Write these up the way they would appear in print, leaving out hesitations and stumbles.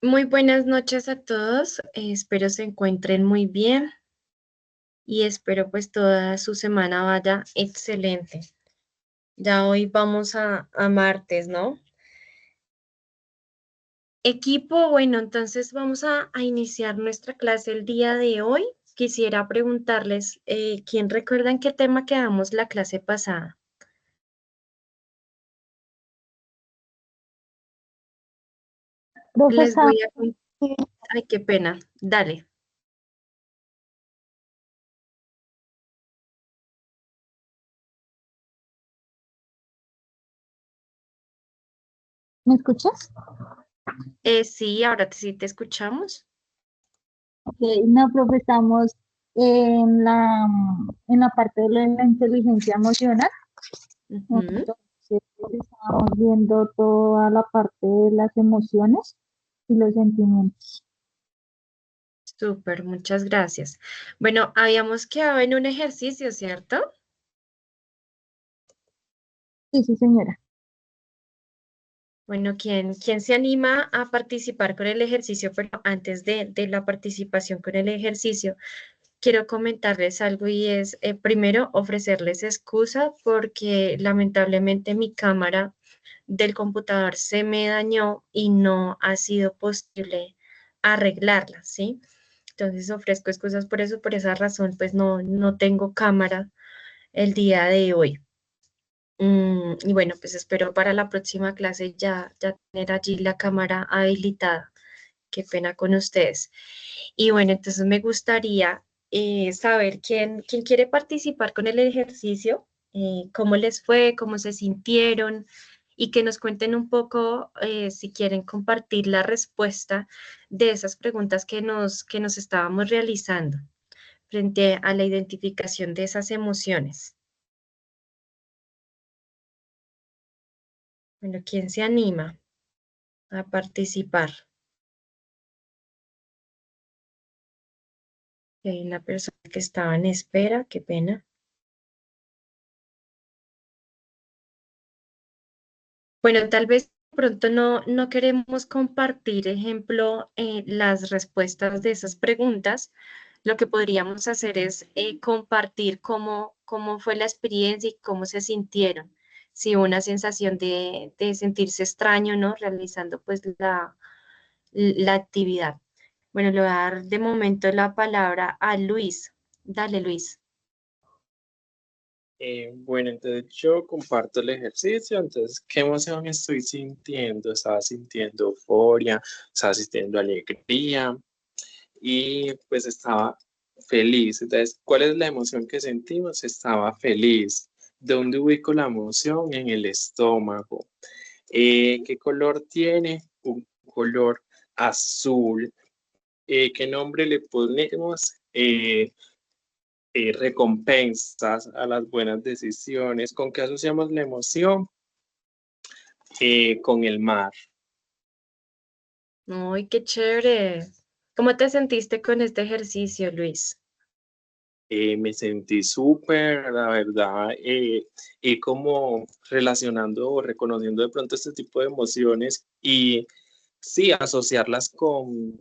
Muy buenas noches a todos, espero se encuentren muy bien y espero pues toda su semana vaya excelente. Ya hoy vamos a martes, ¿no? Equipo, bueno, entonces vamos a iniciar nuestra clase el día de hoy. Quisiera preguntarles, ¿quién recuerda en qué tema quedamos la clase pasada? Les Profesor, voy a... Ay, qué pena, dale. ¿me escuchas? Sí, ahora sí te escuchamos. Ok, no, profe, estamos en la parte de la inteligencia emocional. Ujú. Entonces, estamos viendo toda la parte de las emociones y los sentimientos. Súper, muchas gracias. Bueno, habíamos quedado en un ejercicio, ¿cierto? Sí, sí, señora. Bueno, ¿quién se anima a participar con el ejercicio? Pero antes de la participación con el ejercicio, quiero comentarles algo y es, primero, ofrecerles excusa porque lamentablemente mi cámara del computador se me dañó y no ha sido posible arreglarla, ¿sí? Entonces ofrezco excusas por eso, por esa razón, pues no tengo cámara el día de hoy. Y bueno, pues espero para la próxima clase ya tener allí la cámara habilitada. Qué pena con ustedes. Y bueno, entonces me gustaría saber quién quiere participar con el ejercicio, cómo les fue, cómo se sintieron y que nos cuenten un poco si quieren compartir la respuesta de esas preguntas que nos estábamos realizando frente a la identificación de esas emociones. Bueno, ¿quién se anima a participar? Hay una persona que estaba en espera, qué pena. Bueno, tal vez de pronto no queremos compartir, ejemplo, las respuestas de esas preguntas. Lo que podríamos hacer es compartir cómo fue la experiencia y cómo se sintieron. Si hubo una sensación de sentirse extraño, ¿no? Realizando pues la actividad. Bueno, le voy a dar de momento la palabra a Luis. Dale, Luis. Bueno, entonces yo comparto el ejercicio, entonces, ¿qué emoción estoy sintiendo? Estaba sintiendo euforia, estaba sintiendo alegría y pues estaba feliz. Entonces, ¿cuál es la emoción que sentimos? Estaba feliz. ¿Dónde ubico la emoción? En el estómago. ¿Qué color tiene? Un color azul. ¿Qué nombre le ponemos? Recompensas a las buenas decisiones. ¿Con qué asociamos la emoción? Con el mar. Uy, qué chévere. ¿Cómo te sentiste con este ejercicio, Luis? Me sentí súper, la verdad, y como relacionando o reconociendo de pronto este tipo de emociones y sí, asociarlas como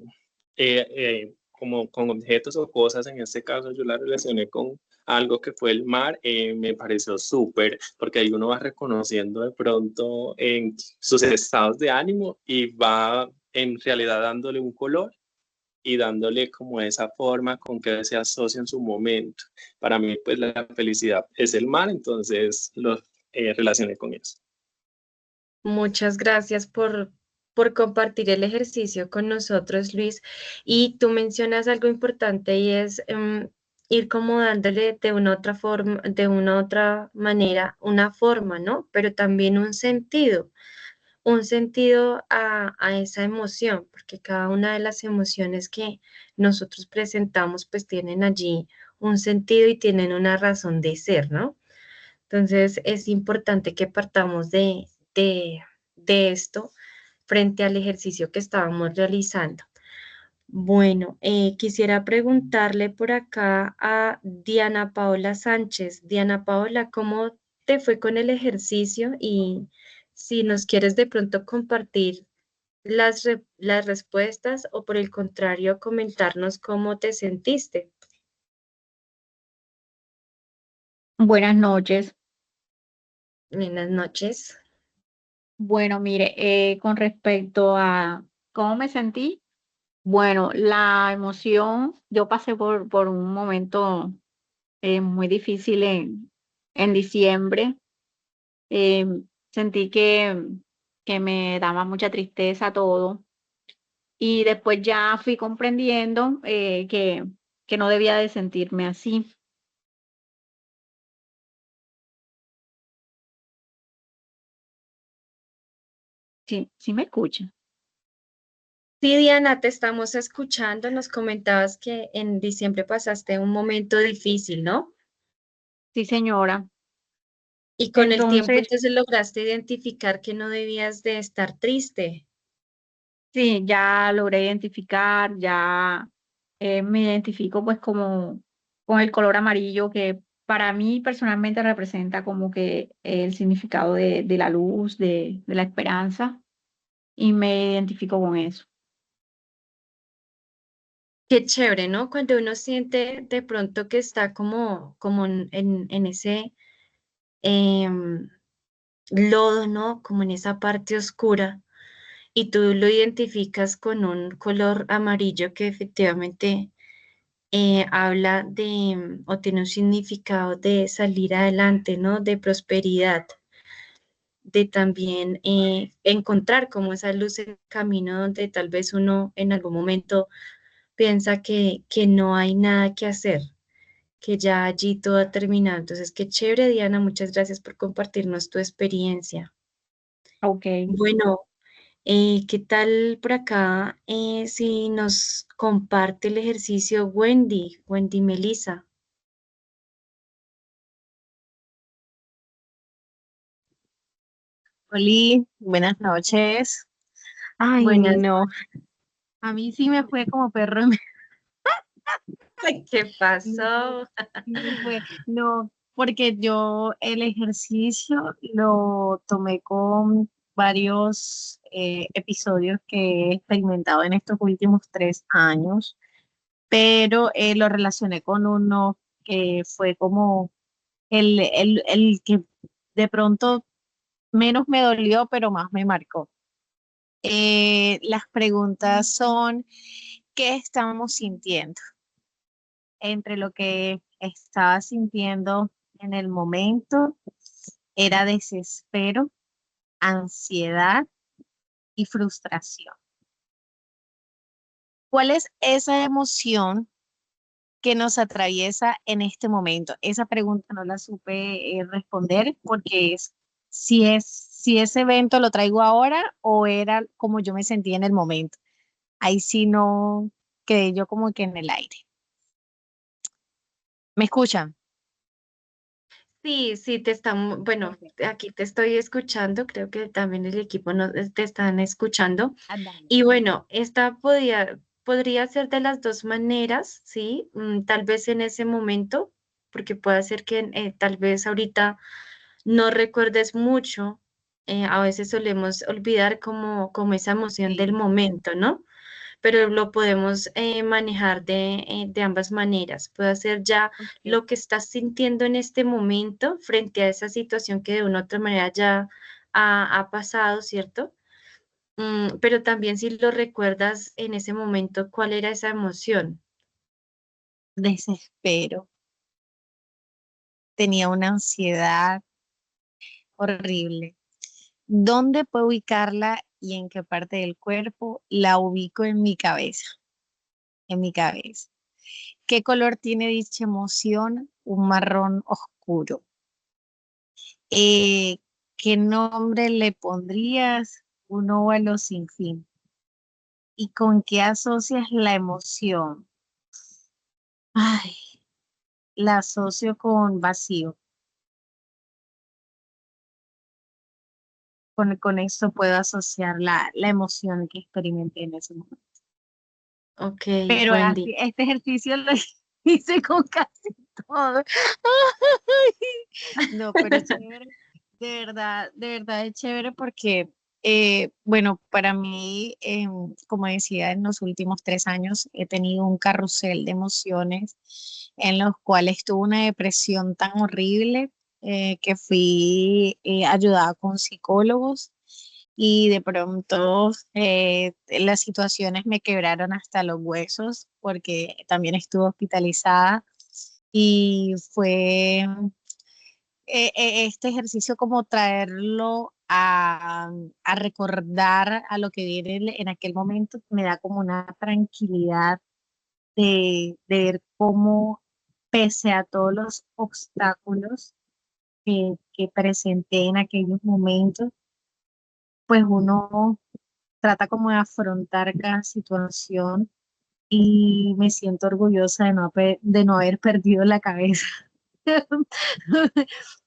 con objetos o cosas. En este caso yo la relacioné con algo que fue el mar. Me pareció súper porque ahí uno va reconociendo de pronto en sus estados de ánimo y va en realidad dándole un color y dándole como esa forma con que se asocia en su momento. Para mí, pues la felicidad es el mar, entonces lo relacioné con eso. Muchas gracias por compartir el ejercicio con nosotros, Luis. Y tú mencionas algo importante y es ir como dándole de una otra forma, de una otra manera, una forma, ¿no? Pero también un sentido a esa emoción, porque cada una de las emociones que nosotros presentamos, pues tienen allí un sentido y tienen una razón de ser, ¿no? Entonces, es importante que partamos de, de esto frente al ejercicio que estábamos realizando. Bueno, quisiera preguntarle por acá a Diana Paola Sánchez. Diana Paola, ¿cómo te fue con el ejercicio? Y si nos quieres de pronto compartir las respuestas o por el contrario comentarnos cómo te sentiste. Buenas noches. Buenas noches. Bueno, mire, con respecto a cómo me sentí, bueno, la emoción, yo pasé por un momento muy difícil en diciembre. Eh, Sentí que me daba mucha tristeza todo y después ya fui comprendiendo que no debía de sentirme así. Sí, sí me escucha. Sí, Diana, te estamos escuchando. Nos comentabas que en diciembre pasaste un momento difícil, ¿no? Sí, señora. Y con el tiempo Entonces, entonces lograste identificar que no debías de estar triste. sí, ya logré identificar, ya me identifico pues como con el color amarillo que para mí personalmente representa como que el significado de la luz, de la esperanza y me identifico con eso. Qué chévere, ¿no? Cuando uno siente de pronto que está como en ese em, lodo, ¿no? Como en esa parte oscura y tú lo identificas con un color amarillo que efectivamente habla de o tiene un significado de salir adelante, ¿no? De prosperidad, de también encontrar como esa luz en el camino donde tal vez uno en algún momento piensa que no hay nada que hacer, que ya allí todo ha terminado. Entonces, qué chévere, Diana, muchas gracias por compartirnos tu experiencia. Ok. Bueno, ¿qué tal por acá si nos comparte el ejercicio Wendy Melissa? Oli, buenas noches. Ay, Buenas no, a mí sí me fue como perro. noches. ¿Qué No, pasó? sí fue, no, porque yo el ejercicio lo tomé con varios episodios que he experimentado en estos últimos 3 años, pero lo relacioné con uno que fue como el que de pronto menos me dolió, pero más me marcó. Las preguntas son, ¿qué estamos sintiendo? Entre lo que estaba sintiendo en el momento era desespero, ansiedad y frustración. ¿Cuál es esa emoción que nos atraviesa en este momento? Esa pregunta no la supe responder porque si ese evento lo traigo ahora o era como yo me sentía en el momento. Ahí sí no quedé yo como que en el aire. ¿Me escuchan? Sí, sí, te están, bueno, Ok. aquí te estoy escuchando, creo que también el equipo te están escuchando. Ah, dale. Y bueno, esta podría ser de las dos maneras, ¿sí? Tal vez en ese momento, porque puede ser que tal vez ahorita no recuerdes mucho, a veces solemos olvidar como esa emoción del Sí, momento, ¿no? Pero lo podemos manejar de ambas maneras. Puede ser ya ok. lo que estás sintiendo en este momento frente a esa situación que de una u otra manera ya ha pasado, ¿cierto? Pero también si lo recuerdas en ese momento, ¿cuál era esa emoción? Desespero. Tenía una ansiedad horrible. ¿Dónde puedo ubicarla y en qué parte del cuerpo? La ubico en mi cabeza, en mi cabeza. ¿Qué color tiene dicha emoción? Un marrón oscuro. Eh, ¿Qué nombre le pondrías? Un óvalo sin fin. ¿Y con qué asocias la emoción? Ay, la asocio con vacío. Con eso puedo asociar la emoción que experimenté en ese momento. Ok, Pero Wendy. así, este ejercicio lo hice con casi todo. No, pero chévere, de verdad es chévere porque Bueno, para mí, como decía, en los últimos 3 años he tenido un carrusel de emociones en los cuales tuve una depresión tan horrible que fui ayudada con psicólogos y de pronto las situaciones me quebraron hasta los huesos porque también estuve hospitalizada y fue este ejercicio como traerlo a recordar a lo que viene en aquel momento, me da como una tranquilidad de ver cómo, pese a todos los obstáculos que presenté en aquellos momentos, pues uno trata como de afrontar cada situación y me siento orgullosa de no haber perdido la cabeza.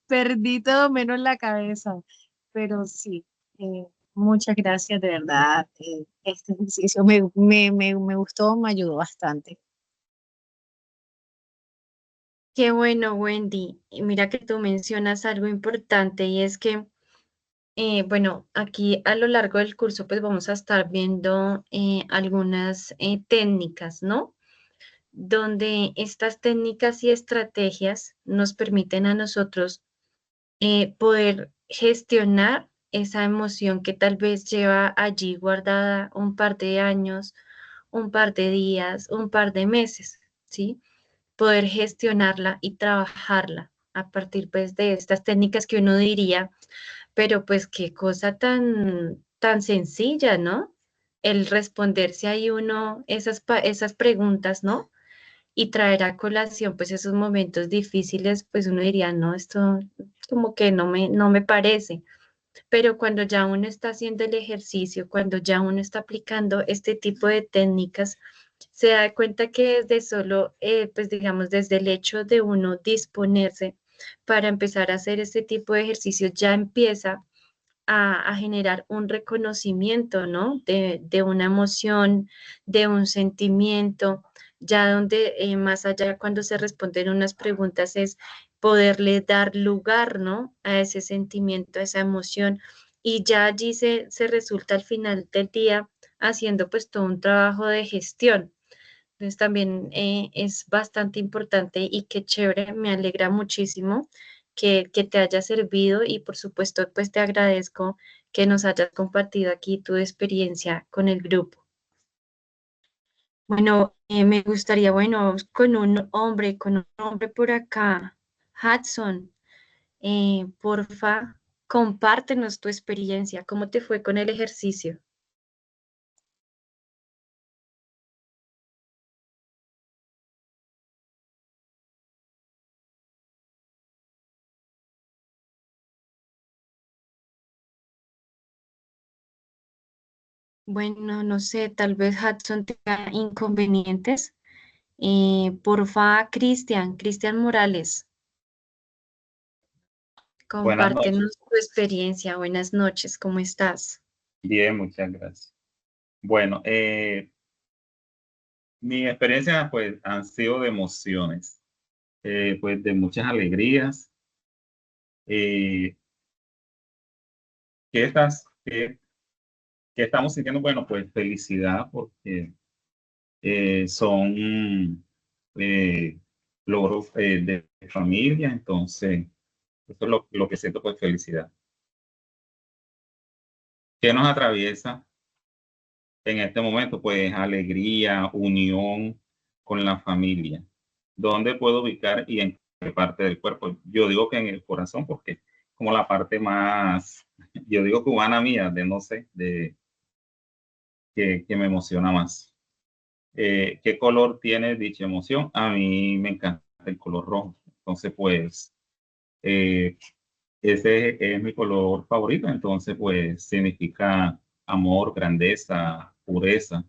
Perdí todo menos la cabeza, pero sí, muchas gracias de verdad. Este ejercicio me gustó, me ayudó bastante. Qué bueno, Wendy. Y mira que tú mencionas algo importante y es que, bueno, aquí a lo largo del curso pues vamos a estar viendo algunas técnicas, ¿no? Donde estas técnicas y estrategias nos permiten a nosotros poder gestionar esa emoción que tal vez lleva allí guardada un par de años, un par de días, un par de meses, ¿sí? Poder gestionarla y trabajarla a partir pues de estas técnicas que uno diría, pero pues qué cosa tan sencilla, ¿no? El responderse ahí uno esas preguntas, ¿no? Y traer a colación pues esos momentos difíciles, pues uno diría, no, esto como que no me parece. Pero cuando ya uno está haciendo el ejercicio, cuando ya uno está aplicando este tipo de técnicas, se da cuenta que desde solo, pues digamos, desde el hecho de uno disponerse para empezar a hacer este tipo de ejercicios, ya empieza a generar un reconocimiento, ¿no? De una emoción, de un sentimiento, ya donde más allá cuando se responden unas preguntas es poderle dar lugar, ¿no? A ese sentimiento, a esa emoción, y ya allí se resulta al final del día haciendo pues todo un trabajo de gestión. Entonces también es bastante importante y qué chévere, me alegra muchísimo que te haya servido y por supuesto pues te agradezco que nos hayas compartido aquí tu experiencia con el grupo. Bueno, me gustaría, bueno, con un hombre por acá, Hudson, porfa, compártenos tu experiencia, ¿cómo te fue con el ejercicio? Bueno, no sé, tal vez Hudson tenga inconvenientes. Porfa, Cristian Morales, Buenas noches. compártenos tu experiencia. Buenas noches, ¿cómo estás? Bien, muchas gracias. Bueno, mi experiencia pues han sido de emociones, pues de muchas alegrías. Eh, ¿Qué qué estamos sintiendo? Bueno, pues felicidad porque son eh, logros de familia, entonces eso es lo que siento, pues felicidad. ¿Qué nos atraviesa en este momento? Pues alegría, unión con la familia. ¿Dónde puedo ubicar y en qué parte del cuerpo? Yo digo que en el corazón porque como la parte más, yo digo cubana mía, de no sé, que me emociona más. ¿Qué color tiene dicha emoción? A mí me encanta el color rojo. Entonces, pues, eh, ese es mi color favorito. Entonces, pues, significa amor, grandeza, pureza.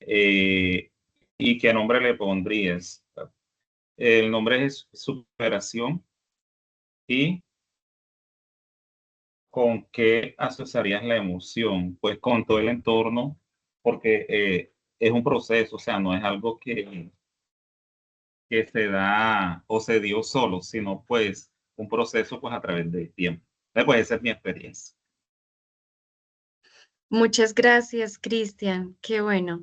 Eh, ¿Y qué nombre le pondrías? El nombre es superación. ¿Y con qué asociarías la emoción? Pues con todo el entorno, porque es un proceso, o sea, no es algo que se da o se dio solo, sino pues un proceso pues a través del tiempo. Pues esa es mi experiencia. Muchas gracias, Cristian. Qué bueno.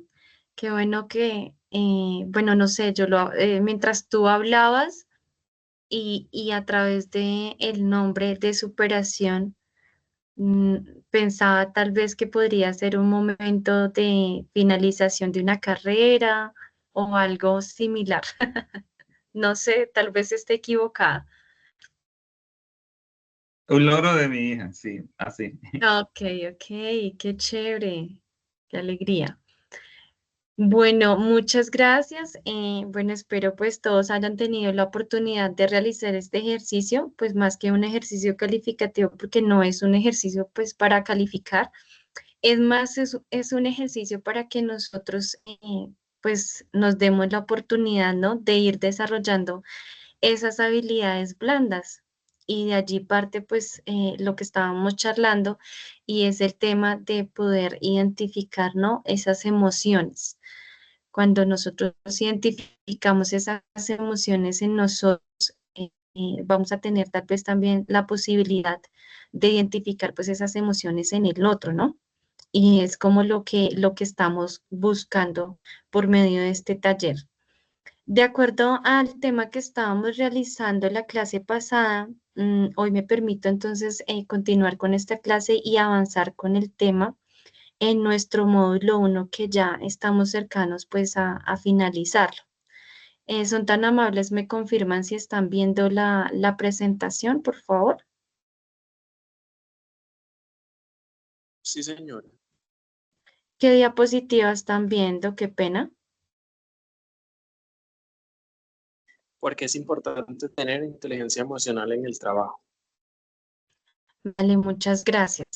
Qué bueno que, bueno, no sé, mientras tú hablabas y a través de el nombre de superación, mm, pensaba tal vez que podría ser un momento de finalización de una carrera o algo similar. No sé, tal vez esté equivocada. Un logro de mi hija, sí, así. Ok, ok, qué chévere, qué alegría. Bueno, muchas gracias. Bueno, espero pues todos hayan tenido la oportunidad de realizar este ejercicio, pues más que un ejercicio calificativo, porque no es un ejercicio pues para calificar, es más, es un ejercicio para que nosotros pues nos demos la oportunidad, ¿no? De ir desarrollando esas habilidades blandas. Y de allí parte pues lo que estábamos charlando y es el tema de poder identificar, ¿no? Esas emociones. Cuando nosotros identificamos esas emociones en nosotros, vamos a tener tal vez también la posibilidad de identificar pues esas emociones en el otro, ¿no? Y es como lo que estamos buscando por medio de este taller. De acuerdo al tema que estábamos realizando en la clase pasada, hoy me permito entonces continuar con esta clase y avanzar con el tema en nuestro módulo 1 que ya estamos cercanos pues a finalizarlo. Son tan amables, me confirman si están viendo la presentación, por favor. Sí, señora. ¿Qué diapositivas están viendo? Qué pena. Porque es importante tener inteligencia emocional en el trabajo. Vale, muchas gracias.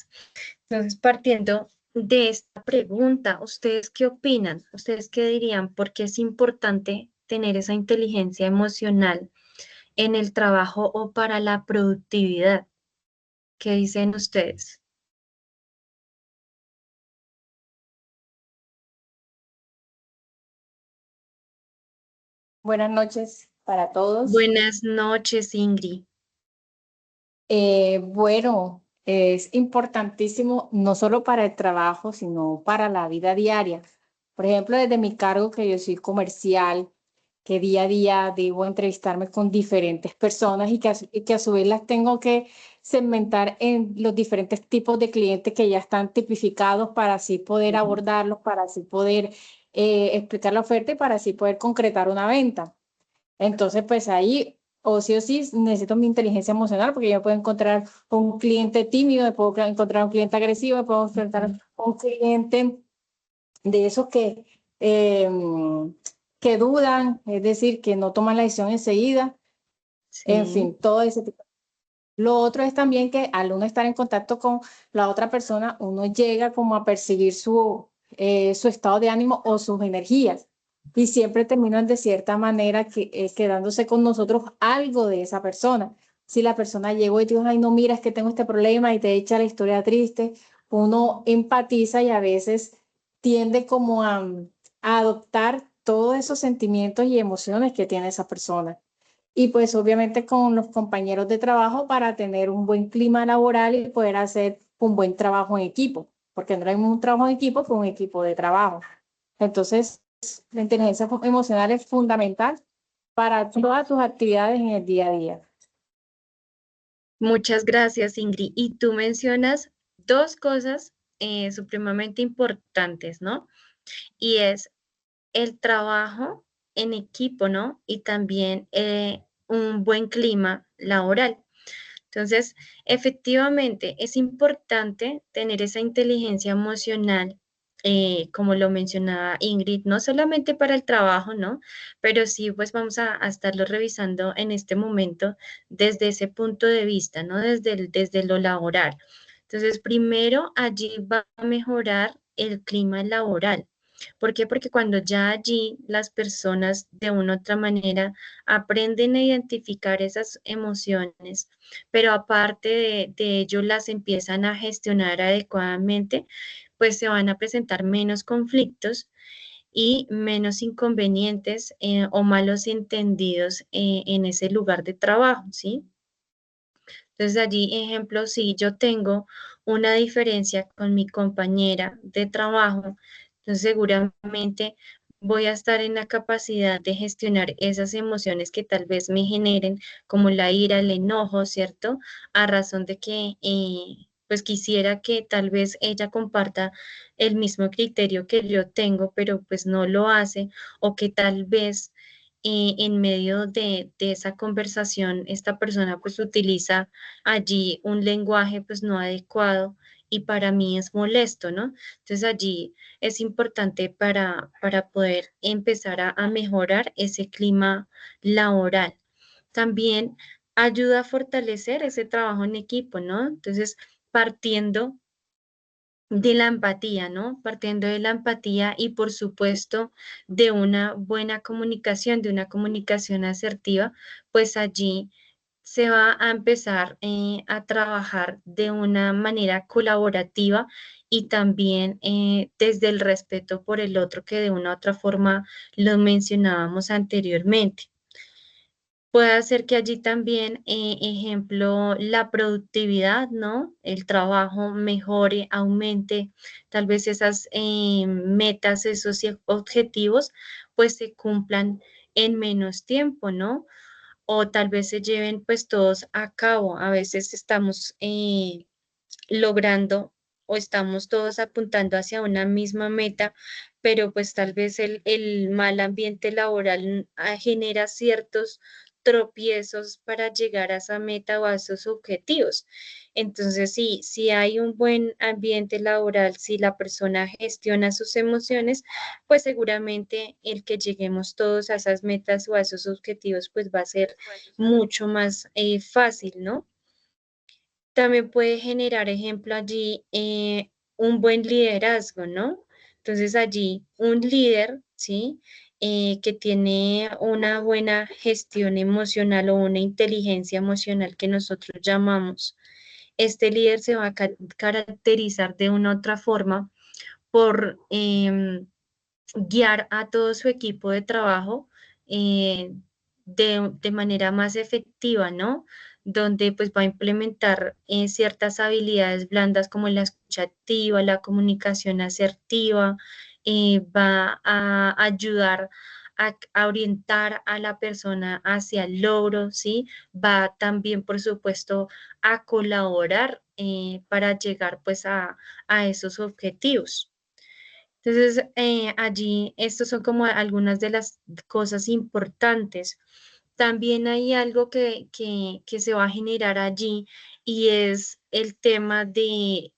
Entonces, partiendo de esta pregunta, ¿ustedes qué opinan? ¿Ustedes qué dirían? ¿Por qué es importante tener esa inteligencia emocional en el trabajo o para la productividad? ¿Qué dicen ustedes? Buenas noches para todos. Buenas noches, Ingrid. Bueno, es importantísimo no solo para el trabajo, sino para la vida diaria. Por ejemplo, desde mi cargo que yo soy comercial, que día a día debo entrevistarme con diferentes personas y que a su vez las tengo que segmentar en los diferentes tipos de clientes que ya están tipificados para así poder abordarlos, para así poder explicar la oferta y para así poder concretar una venta. Entonces, pues ahí, o sí, necesito mi inteligencia emocional porque yo puedo encontrar un cliente tímido, me puedo encontrar un cliente agresivo, me puedo enfrentar un cliente de esos eh, que dudan, es decir, que no toman la decisión enseguida, en Sí. fin, todo ese tipo. Lo otro es también que al uno estar en contacto con la otra persona, uno llega como a percibir su estado de ánimo o sus energías. Y siempre terminan de cierta manera quedándose con nosotros algo de esa persona. Si la persona llegó y te dijo, ay, no, mira, es que tengo este problema y te echa la historia triste, uno empatiza y a veces tiende como a adoptar todos esos sentimientos y emociones que tiene esa persona y pues obviamente con los compañeros de trabajo para tener un buen clima laboral y poder hacer un buen trabajo en equipo, porque no hay un trabajo en equipo con un equipo de trabajo. Entonces, la inteligencia emocional es fundamental para todas tus actividades en el día a día. Muchas gracias, Ingrid. Y tú mencionas dos cosas supremamente importantes, ¿no? Y es el trabajo en equipo, ¿no? Y también un buen clima laboral. Entonces, efectivamente, es importante tener esa inteligencia emocional, como lo mencionaba Ingrid, no solamente para el trabajo, ¿no? Pero sí, pues vamos a estarlo revisando en este momento desde ese punto de vista, ¿no? Desde lo laboral. Entonces, primero allí va a mejorar el clima laboral. ¿Por qué? Porque cuando ya allí las personas de una u otra manera aprenden a identificar esas emociones, pero aparte de ello las empiezan a gestionar adecuadamente, pues se van a presentar menos conflictos y menos inconvenientes o malos entendidos en ese lugar de trabajo, ¿sí? Entonces allí, ejemplo, si yo tengo una diferencia con mi compañera de trabajo, entonces seguramente voy a estar en la capacidad de gestionar esas emociones que tal vez me generen, como la ira, el enojo, ¿cierto? A razón de que, pues quisiera que tal vez ella comparta el mismo criterio que yo tengo, pero pues no lo hace, o que tal vez en medio de esa conversación esta persona pues utiliza allí un lenguaje pues no adecuado y para mí es molesto, ¿no? Entonces allí es importante para poder empezar a mejorar ese clima laboral. También ayuda a fortalecer ese trabajo en equipo, ¿no? Entonces, partiendo de la empatía, ¿no? Partiendo de la empatía y por supuesto de una buena comunicación, de una comunicación asertiva, pues allí se va a empezar a trabajar de una manera colaborativa y también desde el respeto por el otro que de una u otra forma lo mencionábamos anteriormente. Puede hacer que allí también, ejemplo, la productividad, ¿no? El trabajo mejore, aumente, tal vez esas metas, esos objetivos, pues se cumplan en menos tiempo, ¿no? O tal vez se lleven pues todos a cabo. A veces estamos logrando o estamos todos apuntando hacia una misma meta, pero pues tal vez el mal ambiente laboral genera ciertos tropiezos para llegar a esa meta o a esos objetivos. Entonces, si hay un buen ambiente laboral, si la persona gestiona sus emociones, pues seguramente el que lleguemos todos a esas metas o a esos objetivos, pues va a ser mucho más fácil, ¿no? También puede generar, ejemplo, allí un buen liderazgo, ¿no? Entonces allí un líder, ¿sí? Que tiene una buena gestión emocional o una inteligencia emocional que nosotros llamamos, este líder se va a caracterizar de una otra forma por guiar a todo su equipo de trabajo de manera más efectiva, ¿no? Donde pues va a implementar ciertas habilidades blandas como la escucha activa, la comunicación asertiva, va a ayudar a orientar a la persona hacia el logro, ¿sí? Va también, por supuesto, a colaborar para llegar pues a esos objetivos. Entonces, allí, estos son como algunas de las cosas importantes. También hay algo que se va a generar allí y es el tema del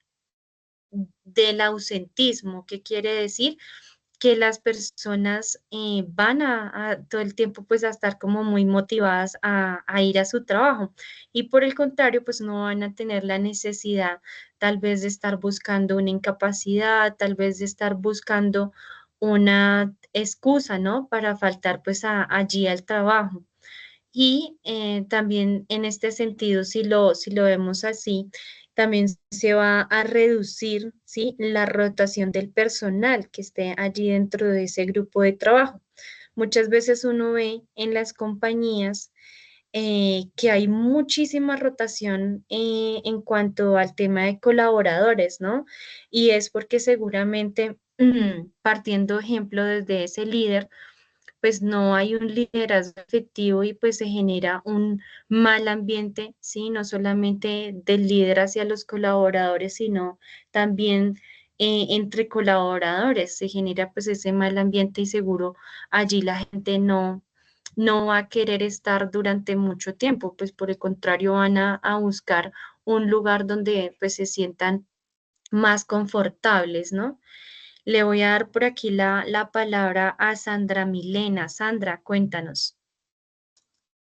ausentismo. ¿Qué quiere decir? Que las personas van a todo el tiempo pues a estar como muy motivadas a ir a su trabajo y por el contrario pues no van a tener la necesidad tal vez de estar buscando una incapacidad, tal vez de estar buscando una excusa, ¿no? Para faltar pues allí al trabajo. Y también en este sentido, si lo vemos así, también se va a reducir, ¿sí? La rotación del personal que esté allí dentro de ese grupo de trabajo. Muchas veces uno ve en las compañías que hay muchísima rotación en cuanto al tema de colaboradores, ¿no? Y es porque seguramente, partiendo ejemplo desde ese líder, pues no hay un liderazgo efectivo y pues se genera un mal ambiente, ¿sí? No solamente del líder hacia los colaboradores, sino también entre colaboradores. Se genera pues ese mal ambiente y seguro allí la gente no va a querer estar durante mucho tiempo, pues por el contrario van a buscar un lugar donde pues se sientan más confortables, ¿no? Le voy a dar por aquí la palabra a Sandra Milena. Sandra, cuéntanos.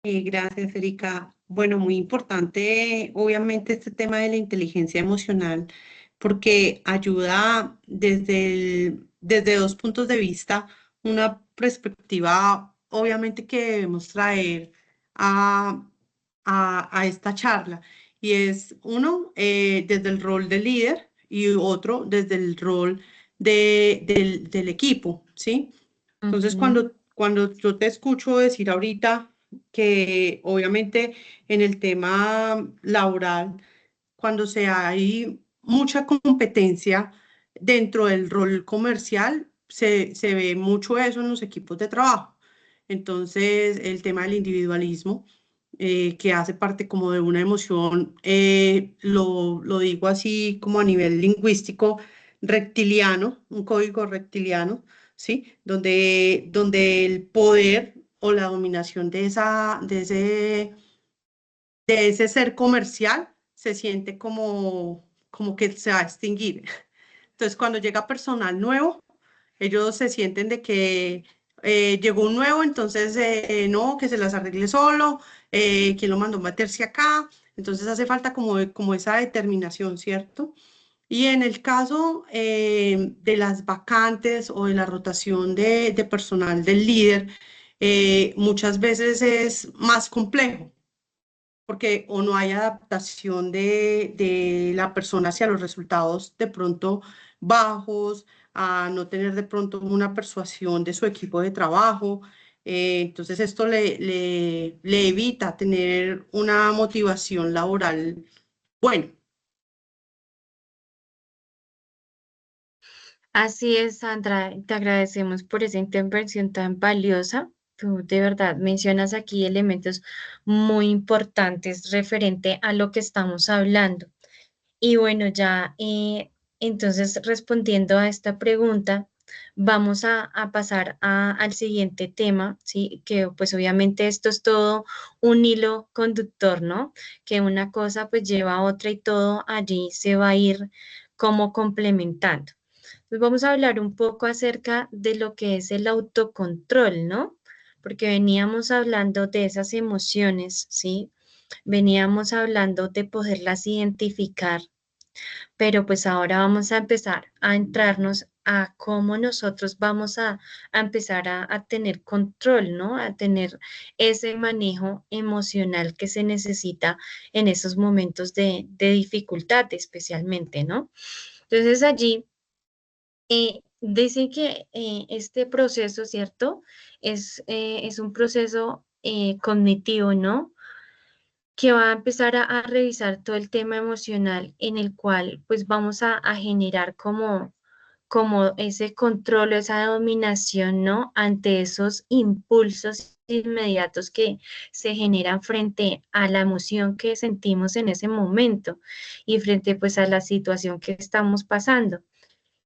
Gracias, Erika. Bueno, muy importante, obviamente, este tema de la inteligencia emocional, porque ayuda desde dos puntos de vista, una perspectiva, obviamente, que debemos traer a, a esta charla, y es uno desde el rol de líder y otro desde el rol del equipo, ¿sí? Entonces, Ujú, cuando yo te escucho decir ahorita que obviamente en el tema laboral, cuando hay mucha competencia dentro del rol comercial, se ve mucho eso en los equipos de trabajo. Entonces, el tema del individualismo, que hace parte como de una emoción, lo digo así como a nivel lingüístico, reptiliano, un código reptiliano, ¿sí? Donde el poder o la dominación de ese ser comercial se siente como que se va a extinguir. Entonces, cuando llega personal nuevo, ellos se sienten de que llegó un nuevo, entonces no, que se las arregle solo, ¿quién lo mandó a meterse acá? Entonces hace falta como esa determinación, ¿cierto? Y en el caso de las vacantes o de la rotación de personal del líder, muchas veces es más complejo porque o no hay adaptación de la persona hacia los resultados de pronto bajos, a no tener de pronto una persuasión de su equipo de trabajo. Entonces esto le evita tener una motivación laboral buena. Así es, Sandra, te agradecemos por esa intervención tan valiosa. Tú de verdad mencionas aquí elementos muy importantes referente a lo que estamos hablando. Y bueno, ya entonces respondiendo a esta pregunta, vamos a pasar al siguiente tema, ¿sí? Que pues obviamente esto es todo un hilo conductor, ¿no? Que una cosa pues lleva a otra y todo allí se va a ir como complementando. Pues vamos a hablar un poco acerca de lo que es el autocontrol, ¿no? Porque veníamos hablando de esas emociones, ¿sí? Veníamos hablando de poderlas identificar, pero pues ahora vamos a empezar a entrarnos a cómo nosotros vamos a empezar a tener control, ¿no? A tener ese manejo emocional que se necesita en esos momentos de dificultad especialmente, ¿no? Entonces allí dicen que este proceso, ¿cierto? Es un proceso cognitivo, ¿no? Que va a empezar a revisar todo el tema emocional en el cual pues vamos a generar como ese control, esa dominación, ¿no? Ante esos impulsos inmediatos que se generan frente a la emoción que sentimos en ese momento y frente pues a la situación que estamos pasando.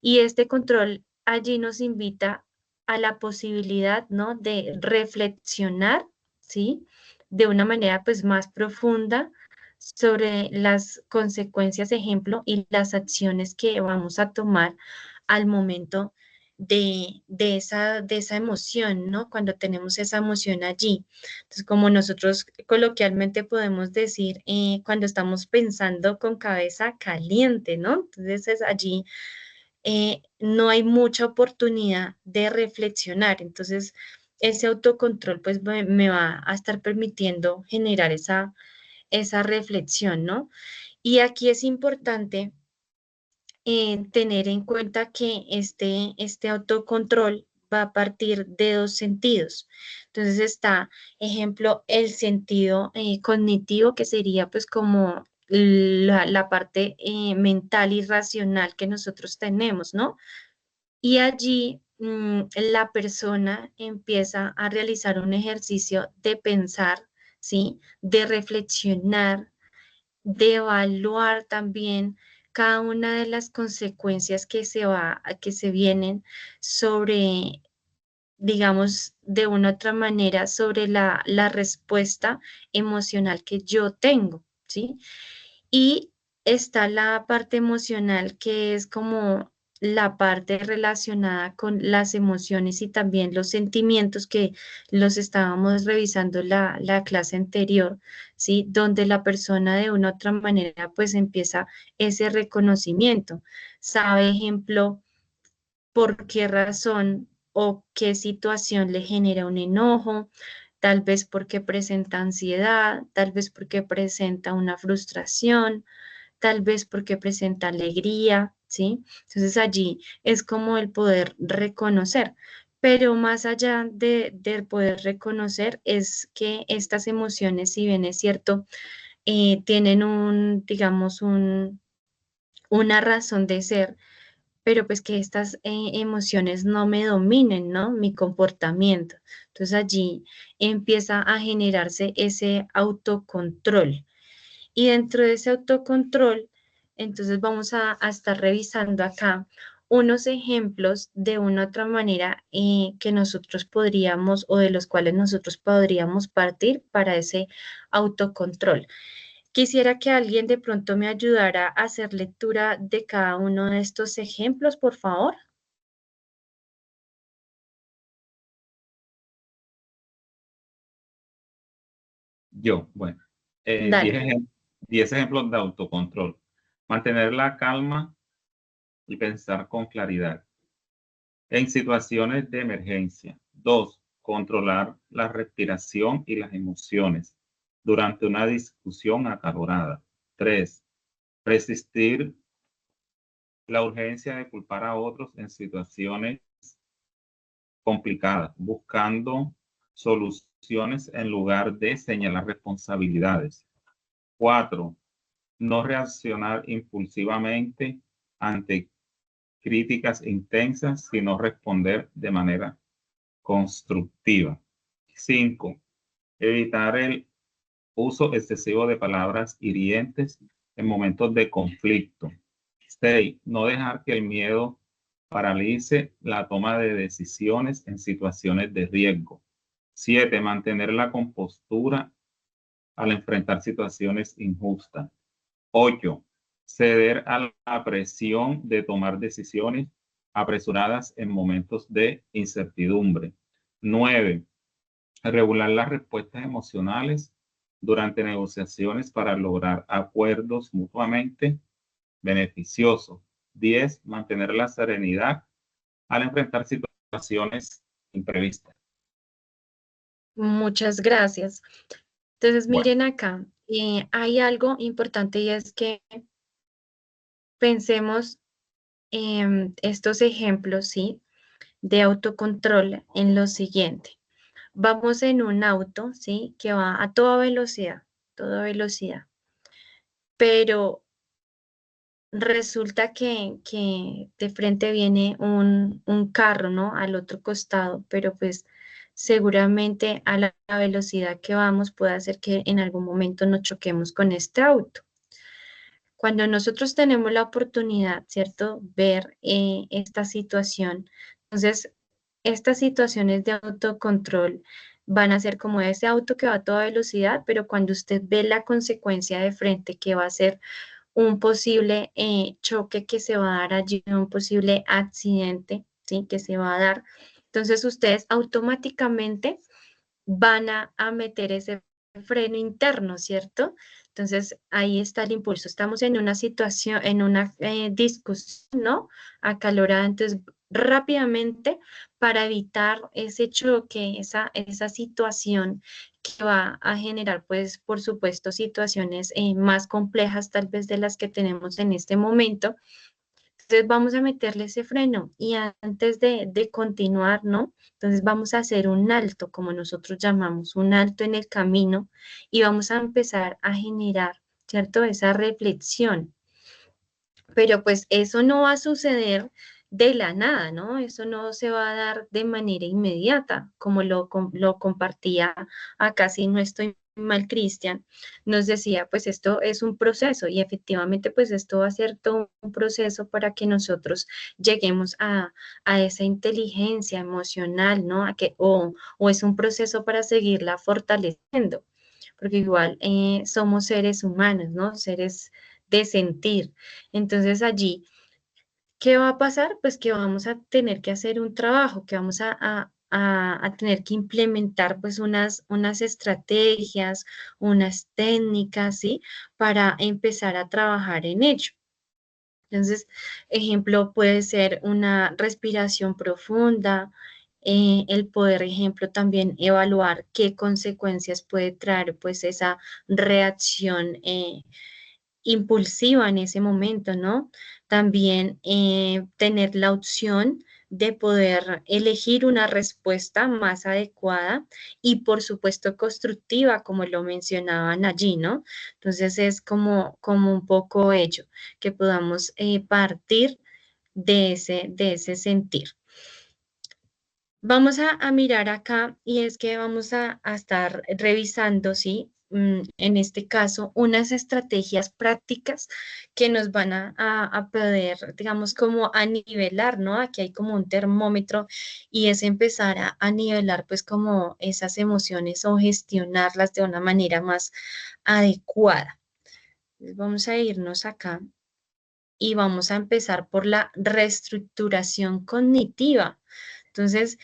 Y este control allí nos invita a la posibilidad, ¿no? De reflexionar, ¿sí? De una manera pues más profunda sobre las consecuencias, ejemplo, y las acciones que vamos a tomar al momento de esa emoción, ¿no? Cuando tenemos esa emoción allí. Entonces, como nosotros coloquialmente podemos decir, cuando estamos pensando con cabeza caliente, ¿no? Entonces, es allí no hay mucha oportunidad de reflexionar. Entonces, ese autocontrol pues me va a estar permitiendo generar esa reflexión, ¿no? Y aquí es importante tener en cuenta que este autocontrol va a partir de dos sentidos. Entonces está, ejemplo, el sentido cognitivo, que sería pues como la parte mental y racional que nosotros tenemos, ¿no? Y allí la persona empieza a realizar un ejercicio de pensar, ¿sí? De reflexionar, de evaluar también cada una de las consecuencias que se vienen sobre, digamos, de una u otra manera, sobre la respuesta emocional que yo tengo, ¿sí? Y está la parte emocional que es como la parte relacionada con las emociones y también los sentimientos que los estábamos revisando la clase anterior, ¿sí? Donde la persona de una u otra manera pues empieza ese reconocimiento. Sabe, ejemplo, por qué razón o qué situación le genera un enojo, tal vez porque presenta ansiedad, tal vez porque presenta una frustración, tal vez porque presenta alegría, ¿sí? Entonces allí es como el poder reconocer. pero más allá de poder reconocer es que estas emociones, si bien es cierto, tienen digamos, una razón de ser, pero pues que estas emociones no me dominen, ¿no? Mi comportamiento. Entonces allí empieza a generarse ese autocontrol. Y dentro de ese autocontrol, entonces vamos a estar revisando acá unos ejemplos de una otra manera que nosotros podríamos o de los cuales nosotros podríamos partir para ese autocontrol. Quisiera que alguien de pronto me ayudara a hacer lectura de cada uno de estos ejemplos, por favor. Yo, bueno, Dale. 10 ejemplos de autocontrol. Mantener la calma y pensar con claridad. En situaciones de emergencia. 2. Controlar la respiración y las emociones durante una discusión acalorada. 3. Resistir la urgencia de culpar a otros en situaciones complicadas, buscando soluciones en lugar de señalar responsabilidades. 4. No reaccionar impulsivamente ante críticas intensas, sino responder de manera constructiva. 5. Evitar el uso excesivo de palabras hirientes en momentos de conflicto. 6. No dejar que el miedo paralice la toma de decisiones en situaciones de riesgo. 7. Mantener la compostura al enfrentar situaciones injustas. 8. Ceder a la presión de tomar decisiones apresuradas en momentos de incertidumbre. 9. Regular las respuestas emocionales durante negociaciones para lograr acuerdos mutuamente beneficiosos. 10. Mantener la serenidad al enfrentar situaciones imprevistas. Muchas gracias. Entonces, Bueno, miren acá, hay algo importante y es que pensemos en estos ejemplos, ¿sí? De autocontrol en lo siguiente. Vamos en un auto, ¿sí? Que va a toda velocidad, pero resulta que de frente viene un carro, ¿no? Al otro costado, pero pues seguramente a la velocidad que vamos puede hacer que en algún momento nos choquemos con este auto. Cuando nosotros tenemos la oportunidad, ¿cierto? Ver esta situación, entonces estas situaciones de autocontrol van a ser como ese auto que va a toda velocidad, pero cuando usted ve la consecuencia de frente que va a ser un posible choque que se va a dar allí, un posible accidente, ¿sí? Que se va a dar. Entonces ustedes automáticamente van a meter ese freno interno, ¿cierto? Entonces ahí está el impulso. Estamos en una situación, en una discusión, ¿no? Acalorada, entonces rápidamente para evitar ese choque, esa situación que va a generar, pues, por supuesto, situaciones más complejas tal vez de las que tenemos en este momento. Entonces vamos a meterle ese freno y antes de continuar, ¿no? Entonces vamos a hacer un alto, como nosotros llamamos, un alto en el camino y vamos a empezar a generar, ¿cierto? Esa reflexión. Pero pues eso no va a suceder de la nada, ¿no? Eso no se va a dar de manera inmediata, como lo compartía acá, si no estoy mal, Cristian, nos decía, pues esto es un proceso y efectivamente pues esto va a ser todo un proceso para que nosotros lleguemos a esa inteligencia emocional, ¿no? O es un proceso para seguirla fortaleciendo, porque igual somos seres humanos, ¿no? Seres de sentir. Entonces allí, ¿qué va a pasar? Pues que vamos a tener que hacer un trabajo, que vamos a tener que implementar pues unas estrategias, unas técnicas, ¿sí? Para empezar a trabajar en ello. Entonces, ejemplo, puede ser una respiración profunda, el poder, ejemplo, también evaluar qué consecuencias puede traer pues esa reacción impulsiva en ese momento, ¿no? También tener la opción de poder elegir una respuesta más adecuada y por supuesto constructiva, como lo mencionaban allí, ¿no? Entonces es como un poco ello, que podamos partir de ese sentir. Vamos a mirar acá y es que vamos a estar revisando, ¿sí? En este caso, unas estrategias prácticas que nos van a poder, digamos, como a nivelar, ¿no? Aquí hay como un termómetro y es empezar a nivelar, pues, como esas emociones o gestionarlas de una manera más adecuada. Entonces, vamos a irnos acá y vamos a empezar por la reestructuración cognitiva. Entonces,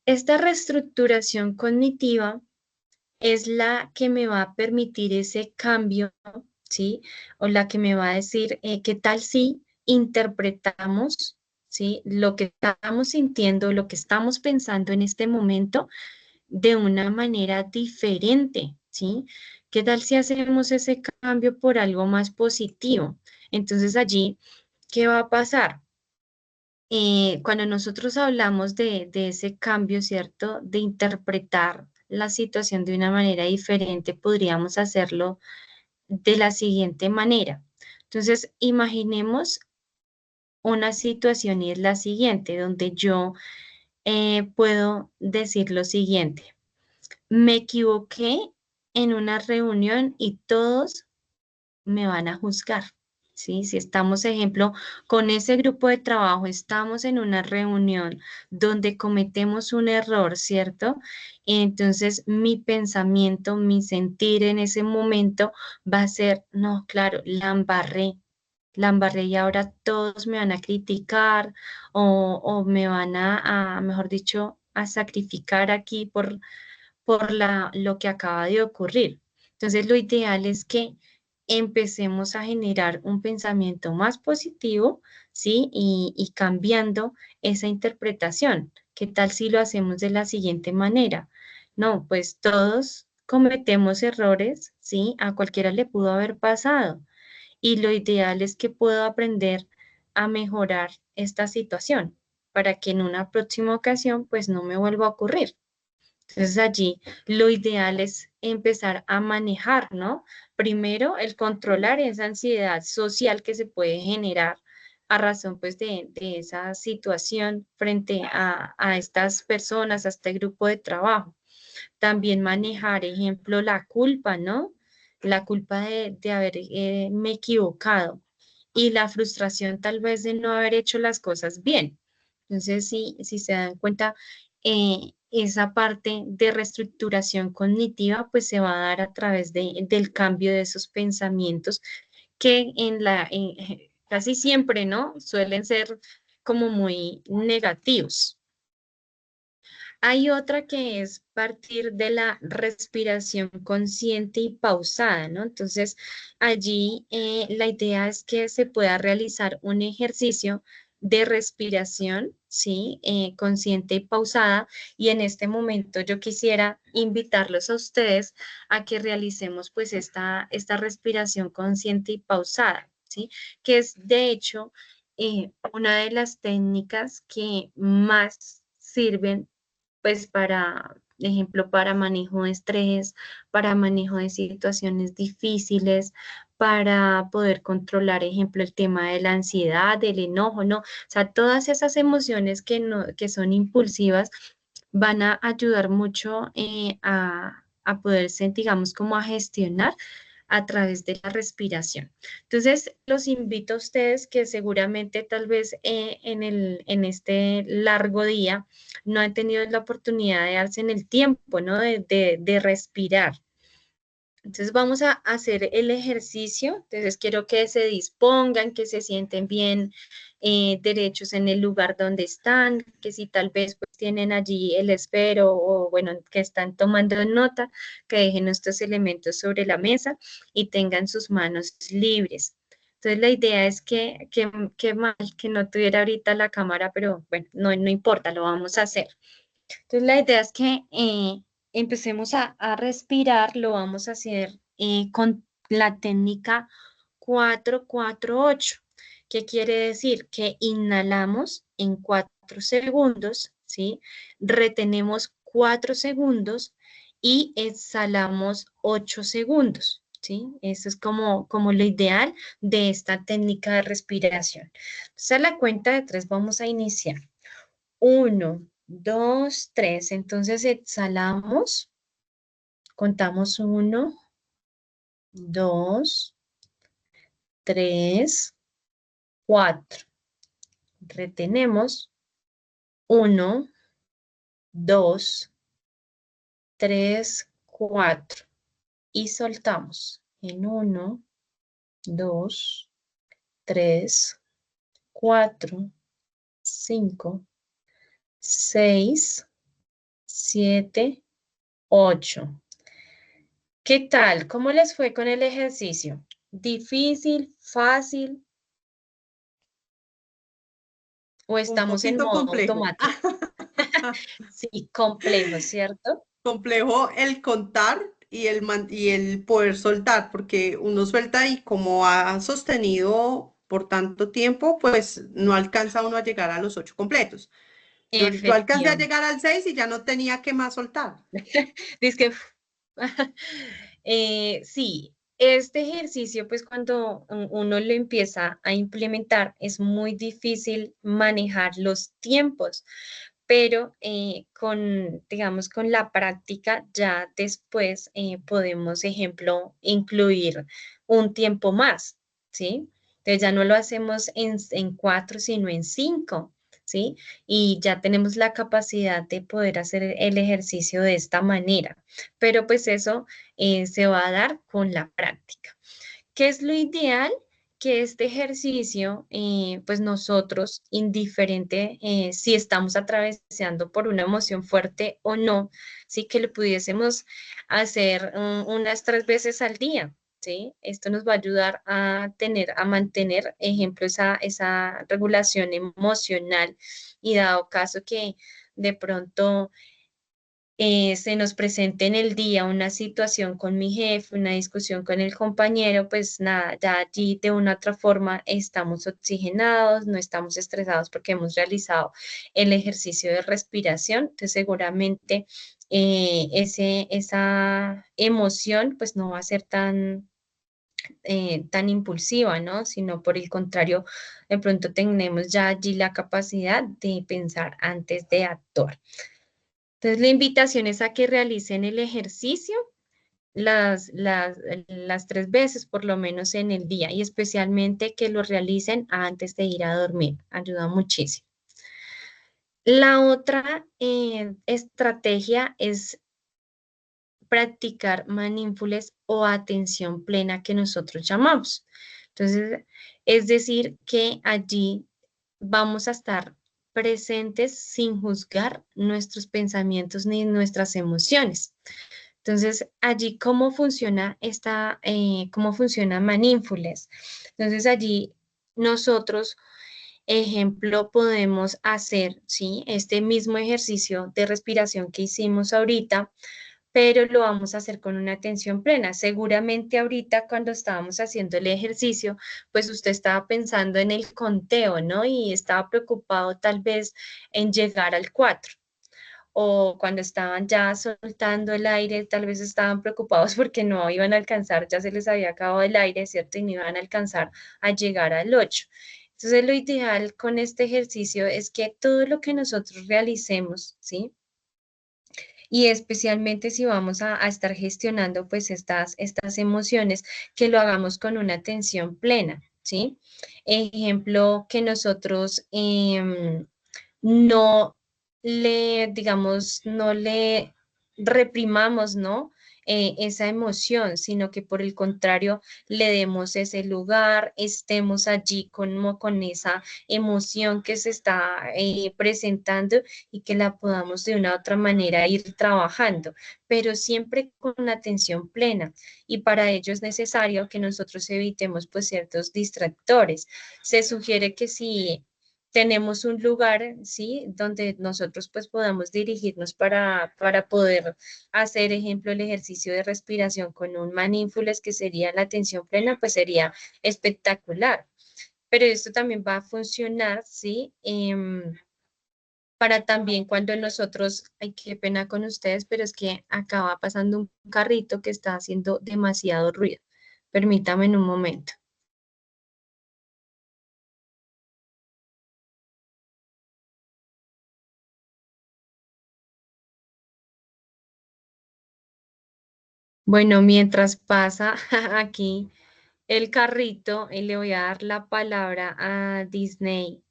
esta reestructuración cognitiva es la que me va a permitir ese cambio, ¿sí? O la que me va a decir, ¿qué tal si interpretamos, ¿sí? Lo que estamos sintiendo, lo que estamos pensando en este momento de una manera diferente, ¿sí? ¿Qué tal si hacemos ese cambio por algo más positivo? Entonces allí, ¿qué va a pasar? Cuando nosotros hablamos de ese cambio, ¿cierto? De interpretar la situación de una manera diferente, podríamos hacerlo de la siguiente manera. Entonces, imaginemos una situación y es la siguiente, donde yo puedo decir lo siguiente. Me equivoqué en una reunión y todos me van a juzgar, ¿sí? Si estamos, ejemplo, con ese grupo de trabajo, estamos en una reunión donde cometemos un error, ¿cierto? Entonces, mi pensamiento, mi sentir en ese momento va a ser, no, claro, la embarré y ahora todos me van a criticar o me van mejor dicho, a sacrificar aquí por lo que acaba de ocurrir. Entonces, lo ideal es que empecemos a generar un pensamiento más positivo, ¿sí? Y cambiando esa interpretación. ¿Qué tal si lo hacemos de la siguiente manera? No, pues todos cometemos errores, ¿sí? A cualquiera le pudo haber pasado. Y lo ideal es que pueda aprender a mejorar esta situación para que en una próxima ocasión, pues no me vuelva a ocurrir. Entonces allí lo ideal es empezar a manejar, ¿no? Primero, el controlar esa ansiedad social que se puede generar a razón pues de esa situación frente a estas personas, a este grupo de trabajo. También manejar, ejemplo, la culpa, ¿no? La culpa de haber me equivocado y la frustración tal vez de no haber hecho las cosas bien. Entonces, si se dan cuenta, esa parte de reestructuración cognitiva pues se va a dar a través del cambio de esos pensamientos que casi siempre, ¿no? Suelen ser como muy negativos. Hay otra que es partir de la respiración consciente y pausada, ¿no? Entonces, allí la idea es que se pueda realizar un ejercicio de respiración, ¿sí? Consciente y pausada. Y en este momento yo quisiera invitarlos a ustedes a que realicemos pues esta respiración consciente y pausada, ¿sí? Que es de hecho una de las técnicas que más sirven pues para, ejemplo, para manejo de estrés, para manejo de situaciones difíciles, para poder controlar, ejemplo, el tema de la ansiedad, del enojo, ¿no? O sea, todas esas emociones que, no, que son impulsivas van a ayudar mucho a poderse, digamos, como a gestionar a través de la respiración. Entonces, los invito a ustedes que seguramente tal vez en este largo día no han tenido la oportunidad de darse en el tiempo, ¿no? De respirar. Entonces vamos a hacer el ejercicio. Entonces quiero que se dispongan, que se sienten bien derechos en el lugar donde están, que si tal vez pues tienen allí el esfero o bueno, que están tomando nota, que dejen estos elementos sobre la mesa y tengan sus manos libres. Entonces la idea es que mal que no tuviera ahorita la cámara, pero bueno, no importa, lo vamos a hacer. Entonces, la idea es que empecemos a respirar, lo vamos a hacer con la técnica 4, 4, 8. ¿Qué quiere decir? Que inhalamos en 4 segundos, ¿sí? Retenemos 4 segundos y exhalamos 8 segundos, ¿sí? Eso es como lo ideal de esta técnica de respiración. Entonces, a la cuenta de 3 vamos a iniciar. 1, 2, 3. Entonces, exhalamos. Contamos 1, 2, 3, 4. Retenemos 1, 2, 3, 4 y soltamos en 1, 2, 3, 4, 5, 6, 7, 8. ¿Qué tal? ¿Cómo les fue con el ejercicio? ¿Difícil? ¿Fácil? ¿O Un estamos en poquito modo complejo. automático? Sí, complejo, ¿cierto? Complejo el contar y el poder soltar, porque uno suelta y como ha sostenido por tanto tiempo, pues no alcanza uno a llegar a los 8 completos. Yo alcancé a Efectivamente. llegar al 6 y ya no tenía que más soltar. Dice que sí, este ejercicio, pues cuando uno lo empieza a implementar, es muy difícil manejar los tiempos, pero digamos, con la práctica ya después podemos, ejemplo, incluir un tiempo más, ¿sí? Entonces ya no lo hacemos en 4, sino en 5. ¿Sí? Y ya tenemos la capacidad de poder hacer el ejercicio de esta manera, pero pues eso se va a dar con la práctica. ¿Qué es lo ideal? Que este ejercicio, pues nosotros, indiferente si estamos atravesando por una emoción fuerte o no, sí que lo pudiésemos hacer unas 3 veces al día, ¿sí? Esto nos va a ayudar a mantener, ejemplo, esa regulación emocional y dado caso que de pronto se nos presente en el día una situación con mi jefe, una discusión con el compañero, pues nada, ya allí de una u otra forma estamos oxigenados, no estamos estresados porque hemos realizado el ejercicio de respiración, entonces seguramente esa emoción pues no va a ser tan impulsiva, ¿no? Sino por el contrario, de pronto tenemos ya allí la capacidad de pensar antes de actuar. Entonces, la invitación es a que realicen el ejercicio las 3 veces por lo menos en el día y especialmente que lo realicen antes de ir a dormir. Ayuda muchísimo. La otra estrategia es practicar mindfulness o atención plena que nosotros llamamos. Entonces, es decir, que allí vamos a estar presentes sin juzgar nuestros pensamientos ni nuestras emociones. Entonces, allí, cómo funciona Mindfulness? Entonces, allí nosotros, ejemplo, podemos hacer, ¿sí? Este mismo ejercicio de respiración que hicimos ahorita, pero lo vamos a hacer con una atención plena. Seguramente ahorita cuando estábamos haciendo el ejercicio, pues usted estaba pensando en el conteo, ¿no? Y estaba preocupado tal vez en llegar al 4 o cuando estaban ya soltando el aire, tal vez estaban preocupados porque no iban a alcanzar, ya se les había acabado el aire, ¿cierto? Y no iban a alcanzar a llegar al 8. Entonces, lo ideal con este ejercicio es que todo lo que nosotros realicemos, ¿sí? Y especialmente si vamos a estar gestionando pues estas emociones, que lo hagamos con una atención plena, ¿sí? Ejemplo, que nosotros no digamos, no le reprimamos, ¿no? Esa emoción, sino que por el contrario le demos ese lugar, estemos allí con esa emoción que se está presentando y que la podamos de una u otra manera ir trabajando, pero siempre con atención plena. Y para ello es necesario que nosotros evitemos pues ciertos distractores. Se sugiere que si tenemos un lugar, ¿sí? Donde nosotros pues podamos dirigirnos para poder hacer, ejemplo, el ejercicio de respiración con un mindfulness, que sería la atención plena, pues sería espectacular. Pero esto también va a funcionar, ¿sí? Para también cuando nosotros, ay, qué pena con ustedes, pero es que acaba pasando un carrito que está haciendo demasiado ruido. Permítame en un momento. Bueno, mientras pasa aquí el carrito, le voy a dar la palabra a Disney.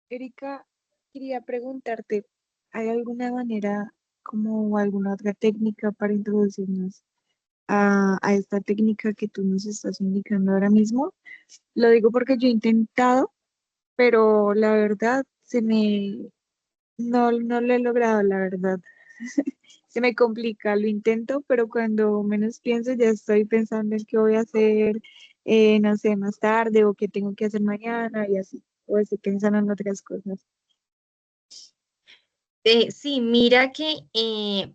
Erika, quería preguntarte, ¿hay alguna manera como alguna otra técnica para introducirnos a esta técnica que tú nos estás indicando ahora mismo? Lo digo porque yo he intentado, pero la verdad no lo he logrado, la verdad. Se me complica, lo intento, pero cuando menos pienso ya estoy pensando en qué voy a hacer, no sé, más tarde o qué tengo que hacer mañana y así, o estoy pensando en otras cosas. Sí, mira que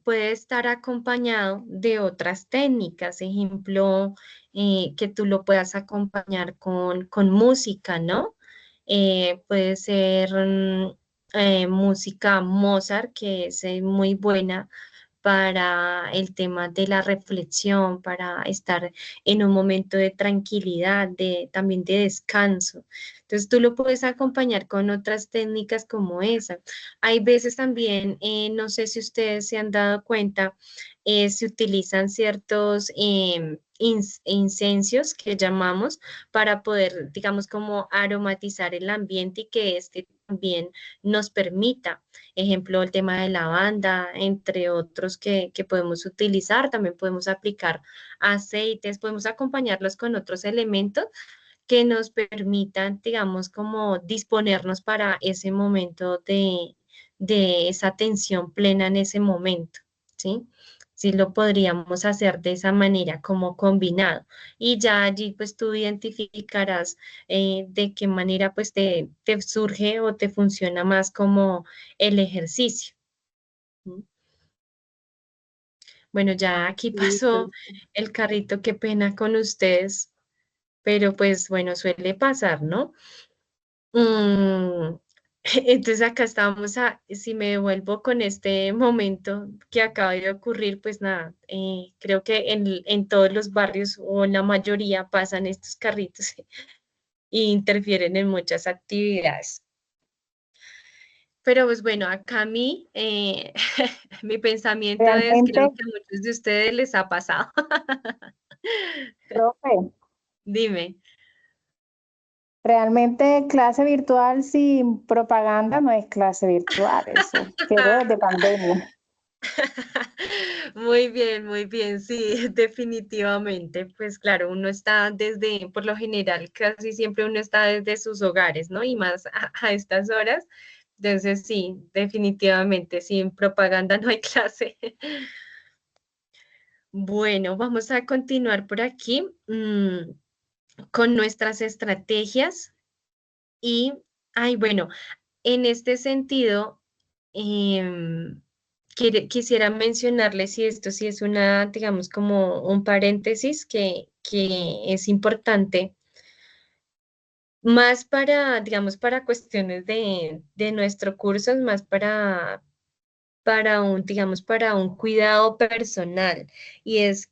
puede estar acompañado de otras técnicas, ejemplo, que tú lo puedas acompañar con música, ¿no? Puede ser música Mozart, que es muy buena para el tema de la reflexión, para estar en un momento de tranquilidad, también de descanso. Entonces tú lo puedes acompañar con otras técnicas como esa. Hay veces también, no sé si ustedes se han dado cuenta, se utilizan ciertos incensios que llamamos para poder, digamos, como aromatizar el ambiente y que este también nos permita, ejemplo, el tema de lavanda, entre otros que podemos utilizar. También podemos aplicar aceites, podemos acompañarlos con otros elementos que nos permitan, digamos, como disponernos para ese momento de esa atención plena en ese momento, ¿sí? Sí lo podríamos hacer de esa manera, como combinado. Y ya allí pues tú identificarás de qué manera pues te surge o te funciona más como el ejercicio. ¿Mm? Bueno, ya aquí pasó Listo. el carrito, qué pena con ustedes, pero pues bueno, suele pasar, ¿no? Mm, entonces acá estábamos, si me devuelvo con este momento que acaba de ocurrir, pues nada, creo que en todos los barrios o en la mayoría pasan estos carritos y interfieren en muchas actividades. Pero pues bueno, acá a mí, mi pensamiento es, creo Realmente, que a muchos de ustedes les ha pasado. profe, Dime. realmente clase virtual sin propaganda no es clase virtual, eso quedó desde pandemia. Muy bien, sí, definitivamente. Pues claro, uno está desde, por lo general, casi siempre uno está desde sus hogares, ¿no? Y más a estas horas. Entonces, sí, definitivamente, sin propaganda no hay clase. Bueno, vamos a continuar por aquí con nuestras estrategias y, ay, bueno, en este sentido, quisiera mencionarles, y esto sí es una, digamos, como un paréntesis que es importante, más para, digamos, para cuestiones de nuestro curso, es más para un, digamos, para un cuidado personal, y es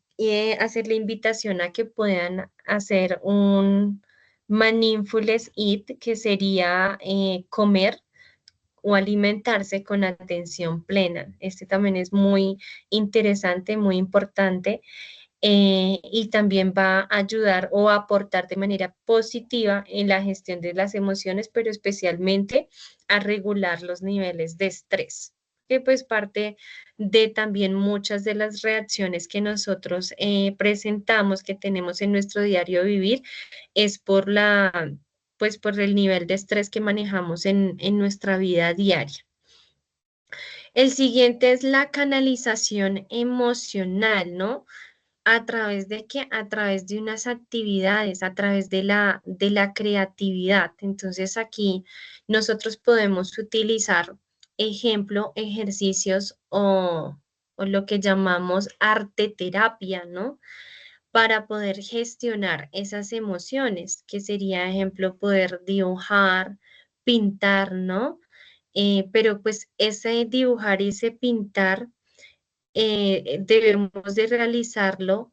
hacer la invitación a que puedan hacer un mindfulness eat, que sería comer o alimentarse con atención plena. Este también es muy interesante, muy importante, y también va a ayudar o a aportar de manera positiva en la gestión de las emociones, pero especialmente a regular los niveles de estrés, que pues parte de también muchas de las reacciones que nosotros presentamos, que tenemos en nuestro diario vivir, es pues por el nivel de estrés que manejamos en nuestra vida diaria. El siguiente es la canalización emocional, ¿no? ¿A través de qué? A través de unas actividades, a través de la creatividad. Entonces aquí nosotros podemos utilizar, ejemplo, ejercicios o lo que llamamos arte terapia, ¿no? Para poder gestionar esas emociones, que sería, ejemplo, poder dibujar, pintar, ¿no? Pero pues ese dibujar y ese pintar debemos de realizarlo,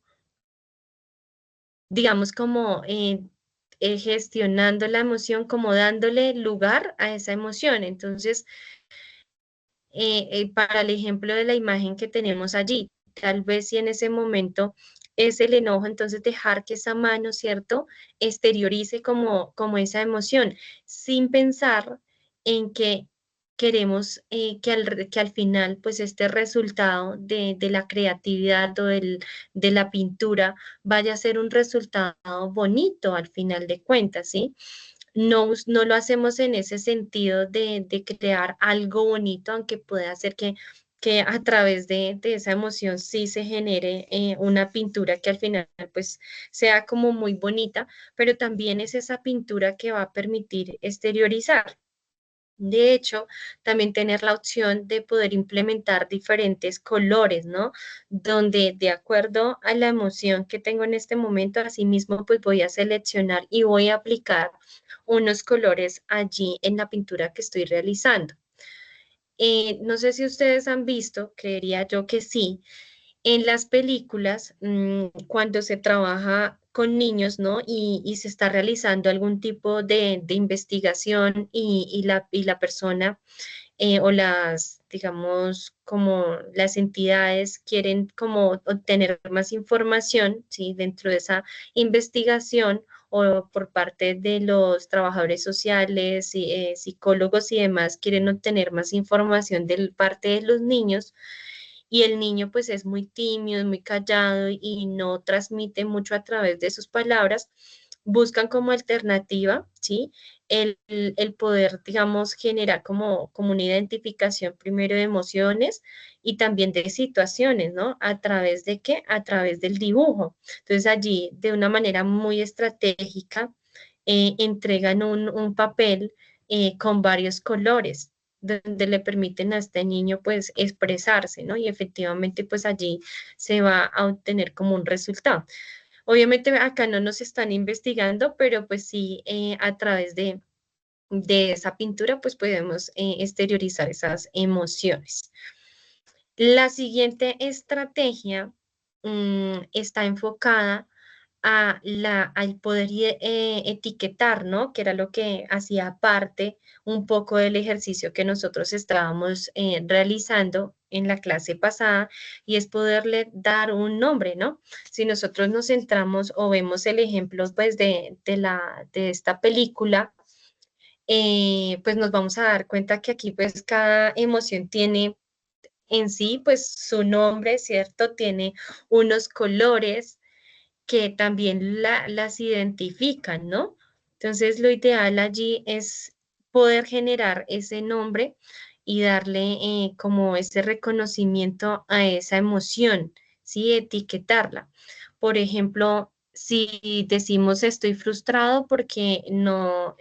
digamos, como gestionando la emoción, como dándole lugar a esa emoción. Entonces, para el ejemplo de la imagen que tenemos allí, tal vez si en ese momento es el enojo, entonces dejar que esa mano, ¿cierto?, exteriorice como esa emoción, sin pensar en que queremos que al final, pues este resultado de la creatividad o de la pintura vaya a ser un resultado bonito al final de cuentas, ¿sí? No lo hacemos en ese sentido de crear algo bonito, aunque pueda hacer que a través de esa emoción sí se genere una pintura que al final pues sea como muy bonita, pero también es esa pintura que va a permitir exteriorizar. De hecho, también tener la opción de poder implementar diferentes colores, ¿no? Donde de acuerdo a la emoción que tengo en este momento, asimismo, pues voy a seleccionar y voy a aplicar unos colores allí en la pintura que estoy realizando. No sé si ustedes han visto, creería yo que sí, en las películas, cuando se trabaja con niños, ¿no? Y se está realizando algún tipo de investigación y la persona o las, digamos, como las entidades quieren como obtener más información, ¿sí? Dentro de esa investigación o por parte de los trabajadores sociales, psicólogos y demás, quieren obtener más información de parte de los niños y el niño pues es muy tímido, es muy callado y no transmite mucho a través de sus palabras, buscan como alternativa, ¿sí? El poder, digamos, generar como una identificación primero de emociones y también de situaciones, ¿no? ¿A través de qué? A través del dibujo. Entonces allí, de una manera muy estratégica, entregan un papel con varios colores donde le permiten a este niño pues expresarse, ¿no? Y efectivamente pues allí se va a obtener como un resultado. Obviamente acá no nos están investigando, pero pues sí a través de esa pintura pues podemos exteriorizar esas emociones. La siguiente estrategia está enfocada al poder etiquetar, ¿no? Que era lo que hacía parte un poco del ejercicio que nosotros estábamos realizando en la clase pasada y es poderle dar un nombre, ¿no? Si nosotros nos centramos o vemos el ejemplo pues de esta película, pues nos vamos a dar cuenta que aquí pues cada emoción tiene en sí pues su nombre, ¿cierto? Tiene unos colores que también las identifican, ¿no? Entonces, lo ideal allí es poder generar ese nombre y darle como ese reconocimiento a esa emoción, ¿sí? Etiquetarla. Por ejemplo, si decimos estoy frustrado porque no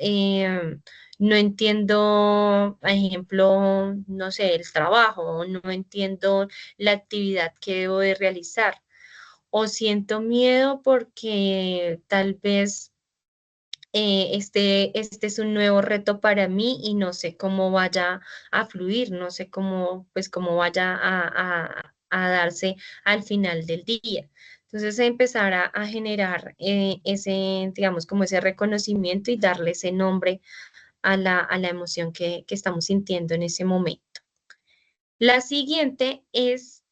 entiendo, por ejemplo, no sé, el trabajo, o no entiendo la actividad que debo de realizar o siento miedo porque tal vez este es un nuevo reto para mí y no sé cómo vaya a fluir, no sé cómo, pues, cómo vaya a darse al final del día. Entonces, empezar a generar ese, digamos, como ese reconocimiento y darle ese nombre a la emoción que estamos sintiendo en ese momento. La siguiente es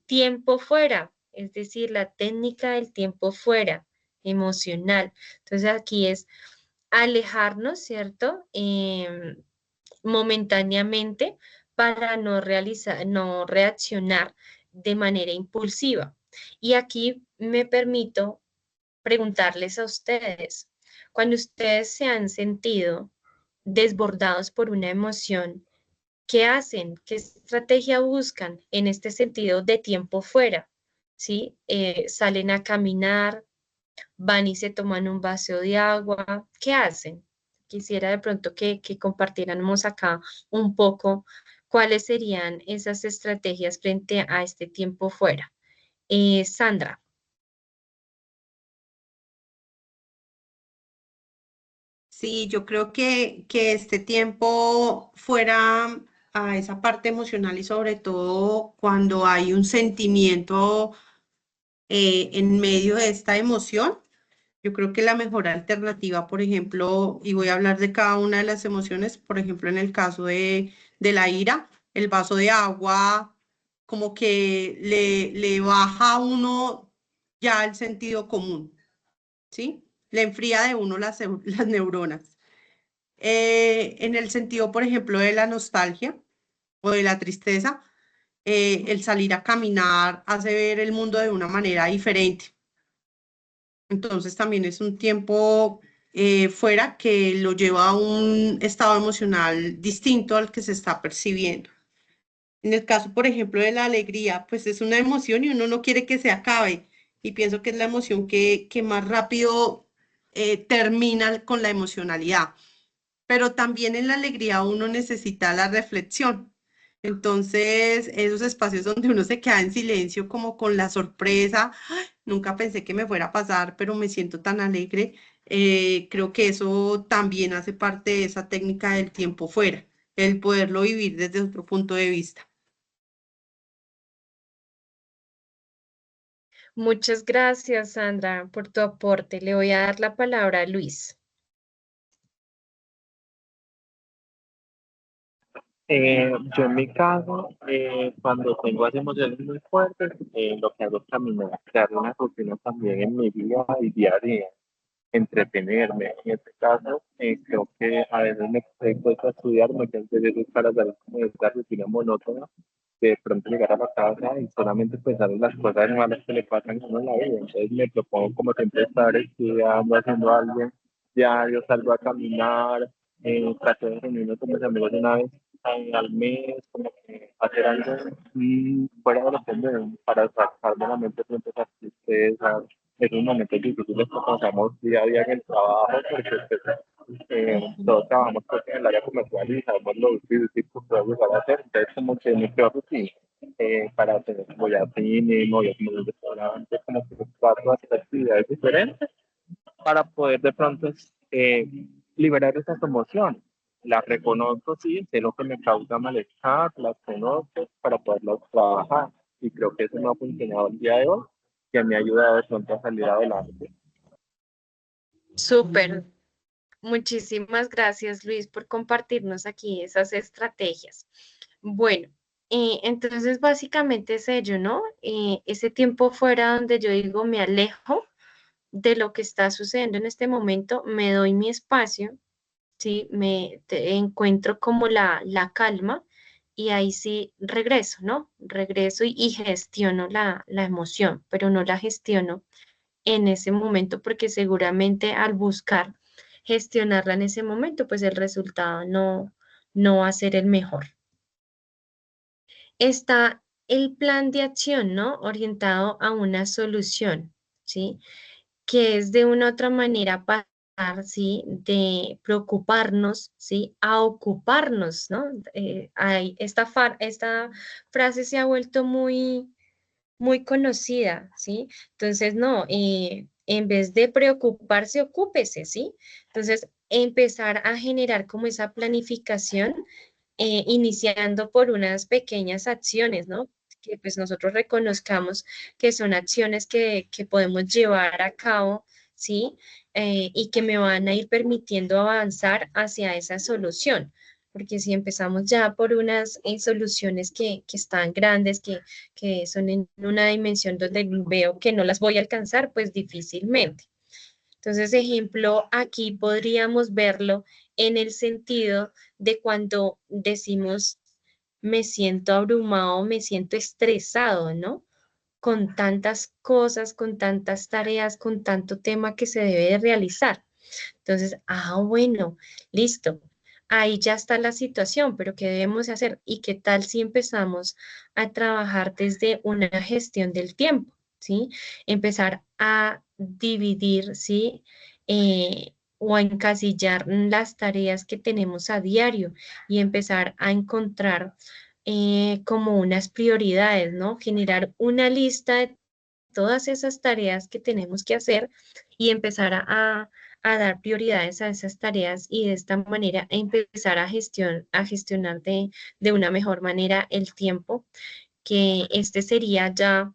tiempo fuera, es decir, la técnica del tiempo fuera, emocional. Entonces aquí es alejarnos, ¿cierto? Momentáneamente para no reaccionar de manera impulsiva. Y aquí me permito preguntarles a ustedes, cuando ustedes se han sentido desbordados por una emoción, ¿qué hacen? ¿Qué estrategia buscan en este sentido de tiempo fuera? ¿sí? Salen a caminar, van y se toman un vaso de agua. ¿Qué hacen? Quisiera de pronto que compartiéramos acá un poco cuáles serían esas estrategias frente a este tiempo fuera. Sandra. Sí, yo creo que este tiempo fuera a esa parte emocional y sobre todo cuando hay un sentimiento en medio de esta emoción, yo creo que la mejor alternativa, por ejemplo, y voy a hablar de cada una de las emociones, por ejemplo, en el caso de la ira, el vaso de agua, como que le baja a uno ya el sentido común, ¿sí? Le enfría de uno las neuronas. En el sentido, por ejemplo, de la nostalgia o de la tristeza, el salir a caminar hace ver el mundo de una manera diferente. Entonces también es un tiempo fuera que lo lleva a un estado emocional distinto al que se está percibiendo. En el caso, por ejemplo, de la alegría, pues es una emoción y uno no quiere que se acabe. Y pienso que es la emoción que más rápido termina con la emocionalidad. Pero también en la alegría uno necesita la reflexión. Entonces, esos espacios donde uno se queda en silencio, como con la sorpresa, "Ay, nunca pensé que me fuera a pasar, pero me siento tan alegre", creo que eso también hace parte de esa técnica del tiempo fuera, el poderlo vivir desde otro punto de vista. Muchas gracias, Sandra, por tu aporte. Le voy a dar la palabra a Luis. Yo en mi caso, cuando tengo así emociones muy fuertes, lo que hago es caminar, crear una rutina también en mi vida y día a día, entretenerme. En este caso, creo que a veces me he puesto a estudiar muchas veces para salir como de esta rutina monótona, de pronto llegar a la casa y solamente pensar en las cosas malas que le pasan a uno en la vida. Entonces me propongo como siempre estar estudiando, haciendo algo diario, salgo a caminar, trato de reunirme con mis amigos una vez al mes, como que hacer algo fuera de lo común para sacar de la mente todas esas tristezas, esos momentos difíciles que pasamos día a día en el trabajo, porque pues, todos trabajamos pues, en el área comercial y sabemos lo difícil que puede llegar a ser. Entonces, como que me creo rutina para hacer, voy a cine, voy a comer en restaurantes, como que cuatro actividades diferentes para poder de pronto liberar esas emociones. Las reconozco, sí, sé lo que me causa malestar, las conozco para poderlas trabajar. Y creo que eso me ha funcionado el día de hoy, que me ha ayudado de pronto a salir adelante. Súper. Muchísimas gracias, Luis, por compartirnos aquí esas estrategias. Bueno, entonces básicamente es ello, ¿no? Ese tiempo fuera donde yo digo me alejo de lo que está sucediendo en este momento, me doy mi espacio, ¿sí? Encuentro como la calma y ahí sí regreso, ¿no? Regreso y gestiono la emoción, pero no la gestiono en ese momento porque seguramente al buscar gestionarla en ese momento, pues el resultado no va a ser el mejor. Está el plan de acción, ¿no? Orientado a una solución, ¿sí? Que es de una u otra manera pasar, ¿sí? De preocuparnos, ¿sí? A ocuparnos, ¿no? Esta frase se ha vuelto muy conocida, ¿sí? Entonces, no, en vez de preocuparse, ocúpese, ¿sí? Entonces, empezar a generar como esa planificación, iniciando por unas pequeñas acciones, ¿no? Que pues nosotros reconozcamos que son acciones que podemos llevar a cabo, ¿sí? Y que me van a ir permitiendo avanzar hacia esa solución. Porque si empezamos ya por unas soluciones que están grandes, que son en una dimensión donde veo que no las voy a alcanzar, pues difícilmente. Entonces, ejemplo, aquí podríamos verlo en el sentido de cuando decimos me siento abrumado, me siento estresado, ¿no? Con tantas cosas, con tantas tareas, con tanto tema que se debe de realizar. Entonces, bueno, listo. Ahí ya está la situación, pero ¿qué debemos hacer? ¿Y qué tal si empezamos a trabajar desde una gestión del tiempo? ¿sí? Empezar a dividir, ¿sí? O a encasillar las tareas que tenemos a diario y empezar a encontrar como unas prioridades, ¿no? Generar una lista de todas esas tareas que tenemos que hacer y empezar a dar prioridades a esas tareas y de esta manera empezar a gestionar de una mejor manera el tiempo, que este sería ya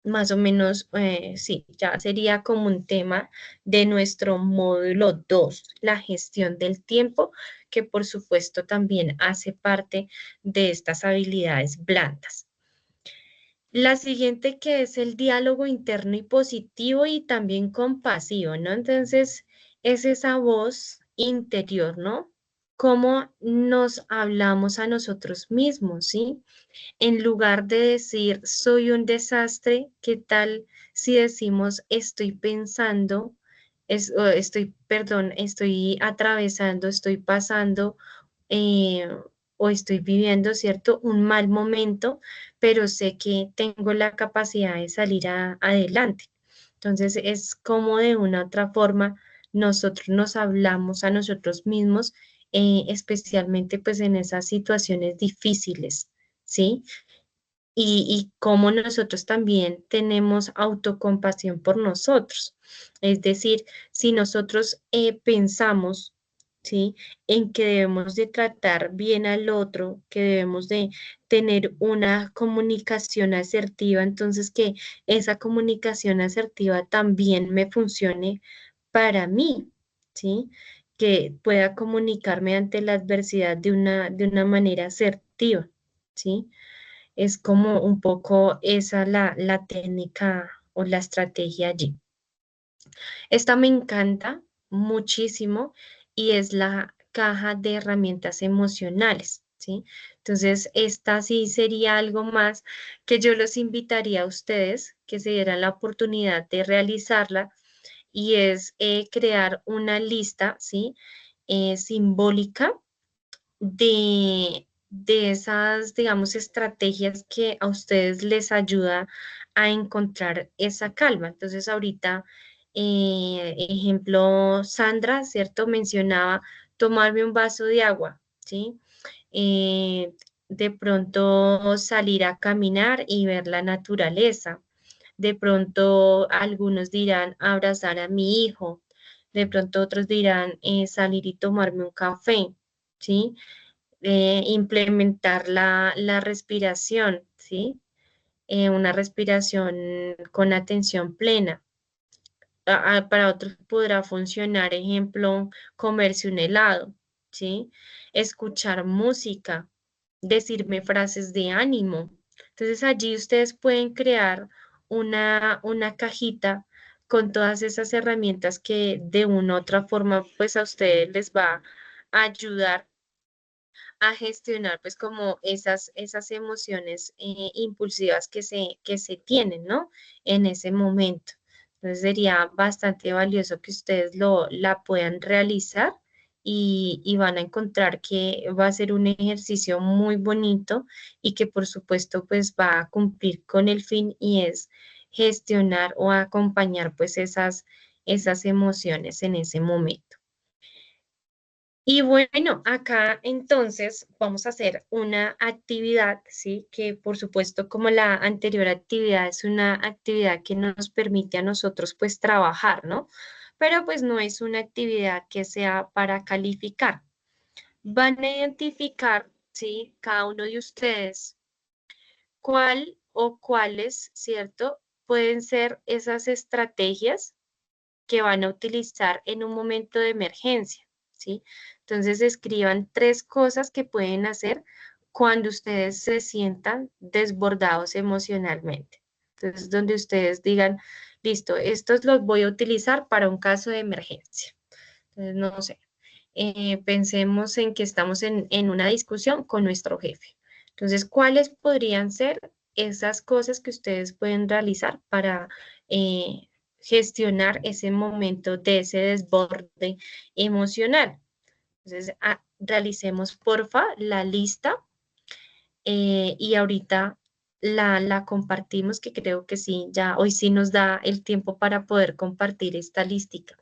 más o menos, sí, ya sería como un tema de nuestro módulo 2, la gestión del tiempo, que por supuesto también hace parte de estas habilidades blandas. La siguiente que es el diálogo interno y positivo y también compasivo, ¿no? Entonces, es esa voz interior, ¿no? Cómo nos hablamos a nosotros mismos, ¿sí? En lugar de decir soy un desastre, ¿qué tal si decimos estoy pensando, estoy atravesando, estoy pasando eh, o estoy viviendo, ¿cierto? Un mal momento, pero sé que tengo la capacidad de salir adelante. Entonces es como de una otra forma nosotros nos hablamos a nosotros mismos, especialmente pues en esas situaciones difíciles, ¿sí? Y cómo nosotros también tenemos autocompasión por nosotros. Es decir, si nosotros pensamos, ¿sí? En que debemos de tratar bien al otro, que debemos de tener una comunicación asertiva, entonces que esa comunicación asertiva también me funcione para mí, ¿sí? Que pueda comunicarme ante la adversidad de una manera asertiva, ¿sí? Es como un poco esa la técnica o la estrategia allí. Esta me encanta muchísimo y es la caja de herramientas emocionales, ¿sí? Entonces, esta sí sería algo más que yo los invitaría a ustedes que se dieran la oportunidad de realizarla y es crear una lista, ¿sí? Simbólica de esas, digamos, estrategias que a ustedes les ayuda a encontrar esa calma. Entonces, ahorita, ejemplo, Sandra, ¿cierto? Mencionaba tomarme un vaso de agua, ¿sí? De pronto salir a caminar y ver la naturaleza. De pronto algunos dirán abrazar a mi hijo. De pronto otros dirán salir y tomarme un café, ¿sí? Implementar la respiración, ¿sí? Una respiración con atención plena. Para otros podrá funcionar, ejemplo, comerse un helado, ¿sí? Escuchar música, decirme frases de ánimo. Entonces allí ustedes pueden crear una cajita con todas esas herramientas que de una u otra forma pues a ustedes les va a ayudar a gestionar pues como esas emociones impulsivas que se tienen, ¿no? En ese momento. Entonces sería bastante valioso que ustedes la puedan realizar y van a encontrar que va a ser un ejercicio muy bonito y que por supuesto pues va a cumplir con el fin y es gestionar o acompañar pues esas emociones en ese momento. Y bueno, acá entonces vamos a hacer una actividad, ¿sí? Que por supuesto, como la anterior actividad, es una actividad que nos permite a nosotros pues trabajar, ¿no? Pero pues no es una actividad que sea para calificar. Van a identificar, ¿sí? Cada uno de ustedes cuál o cuáles, ¿cierto? Pueden ser esas estrategias que van a utilizar en un momento de emergencia, ¿sí? Entonces escriban 3 cosas que pueden hacer cuando ustedes se sientan desbordados emocionalmente. Entonces, donde ustedes digan, listo, estos los voy a utilizar para un caso de emergencia. Entonces, no sé, pensemos en que estamos en una discusión con nuestro jefe. Entonces, ¿cuáles podrían ser esas cosas que ustedes pueden realizar para gestionar ese momento de ese desborde emocional? Entonces, realicemos porfa la lista y ahorita la compartimos, que creo que sí, ya hoy sí nos da el tiempo para poder compartir esta lística.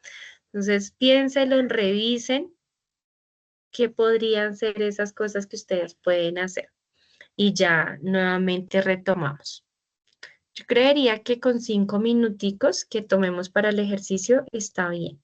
Entonces, piénselo, revisen qué podrían ser esas cosas que ustedes pueden hacer y ya nuevamente retomamos. Yo creería que con 5 minuticos que tomemos para el ejercicio está bien.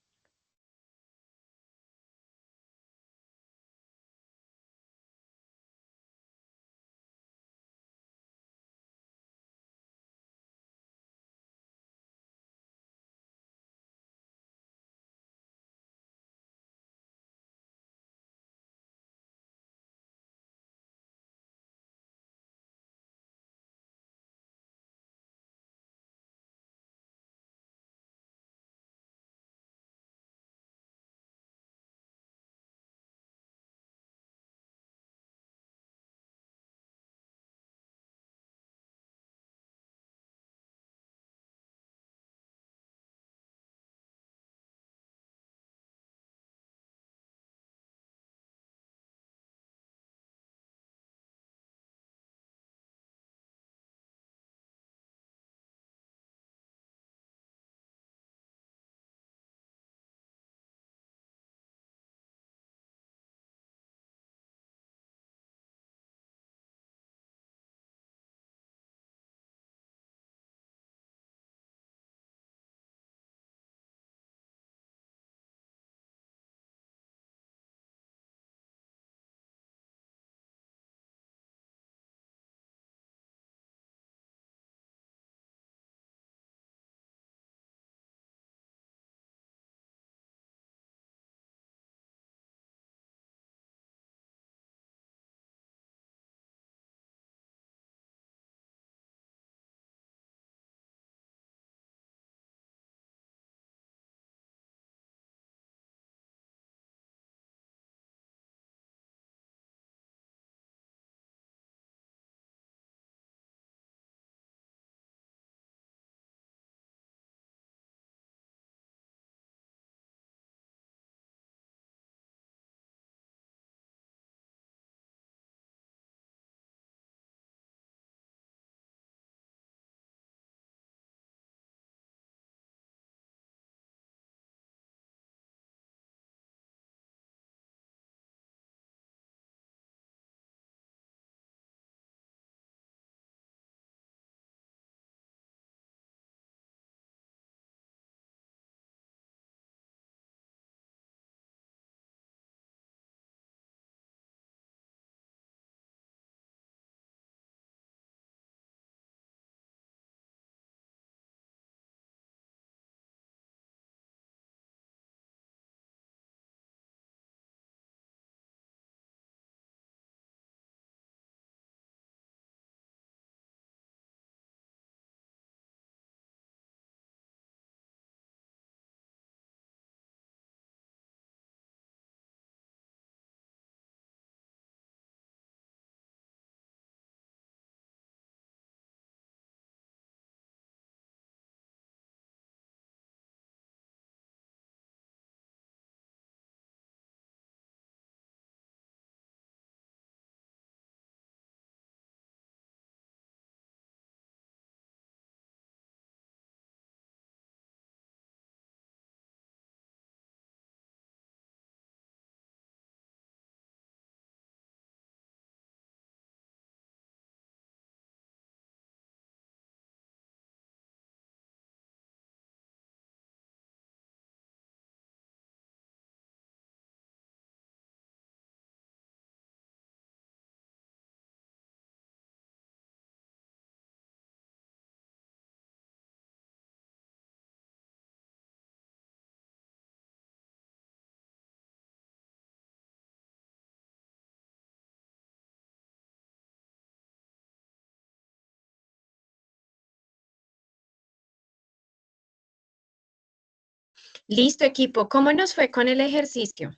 Listo, equipo. ¿Cómo nos fue con el ejercicio?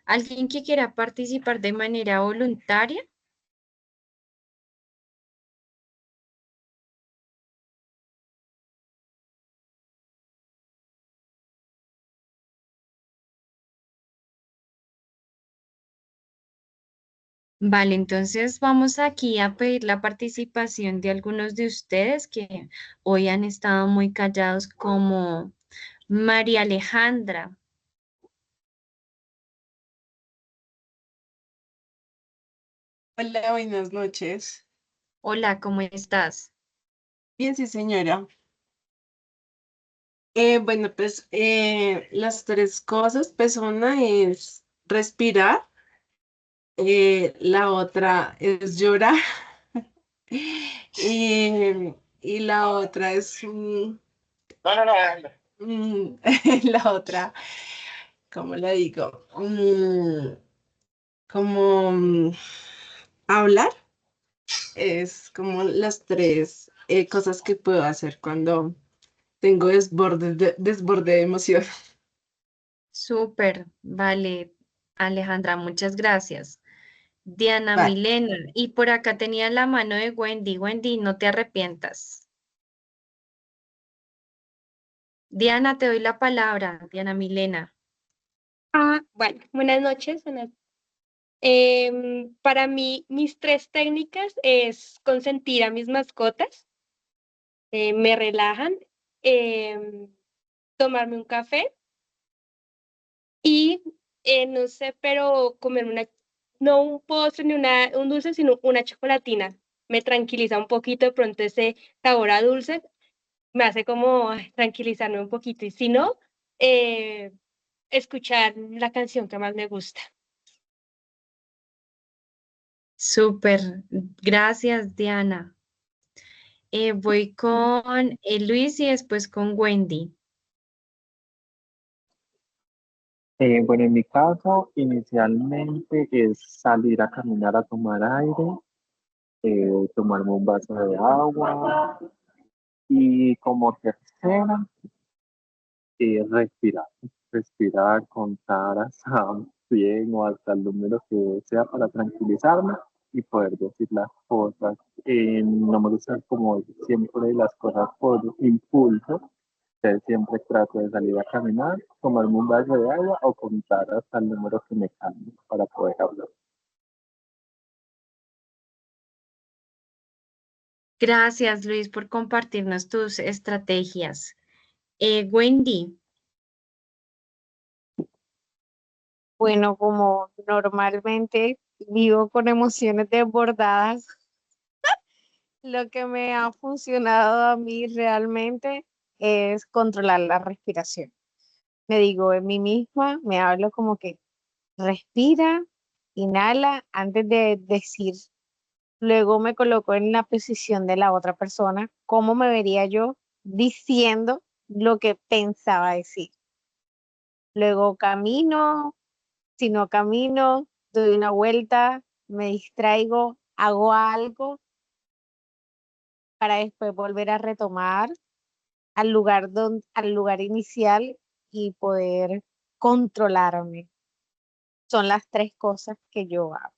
¿Alguien que quiera participar de manera voluntaria? Vale, entonces vamos aquí a pedir la participación de algunos de ustedes que hoy han estado muy callados, como María Alejandra. Hola, buenas noches. Hola, ¿cómo estás? Bien, sí, señora. Bueno, pues las tres cosas, pues una es respirar, la otra es llorar y la otra es mm, la otra, ¿cómo le digo? Como hablar, es como las tres cosas que puedo hacer cuando tengo desborde de emoción. Súper, vale, Alejandra, muchas gracias. Diana Vale. Milena, y por acá tenía la mano de Wendy. Wendy, no te arrepientas. Diana, te doy la palabra, Diana Milena. Bueno, buenas noches. Para mí, mis tres técnicas es consentir a mis mascotas, me relajan, tomarme un café y, no sé, pero comerme no un postre ni un dulce, sino una chocolatina. Me tranquiliza un poquito, de pronto ese sabor a dulce me hace como tranquilizarme un poquito. Y si no, escuchar la canción que más me gusta. Súper, gracias, Diana. Voy con Luis y después con Wendy. Bueno, en mi caso, inicialmente es salir a caminar a tomar aire, tomarme un vaso de agua y como tercera, respirar. Respirar, contar hasta 100 o hasta el número que sea para tranquilizarme y poder decir las cosas. No me gusta como siempre las cosas por impulso. Entonces siempre trato de salir a caminar, tomarme un vaso de agua o contar hasta el número que me calme para poder hablar. Gracias, Luis, por compartirnos tus estrategias. Wendy, Bueno, como normalmente vivo con emociones desbordadas, lo que me ha funcionado a mí realmente es controlar la respiración. Me digo en mí misma, me hablo como que respira, inhala antes de decir. Luego me coloco en la posición de la otra persona, cómo me vería yo diciendo lo que pensaba decir. Luego camino, si no camino, doy una vuelta, me distraigo, hago algo para después volver a retomar al lugar inicial y poder controlarme. Son las tres cosas que yo hago.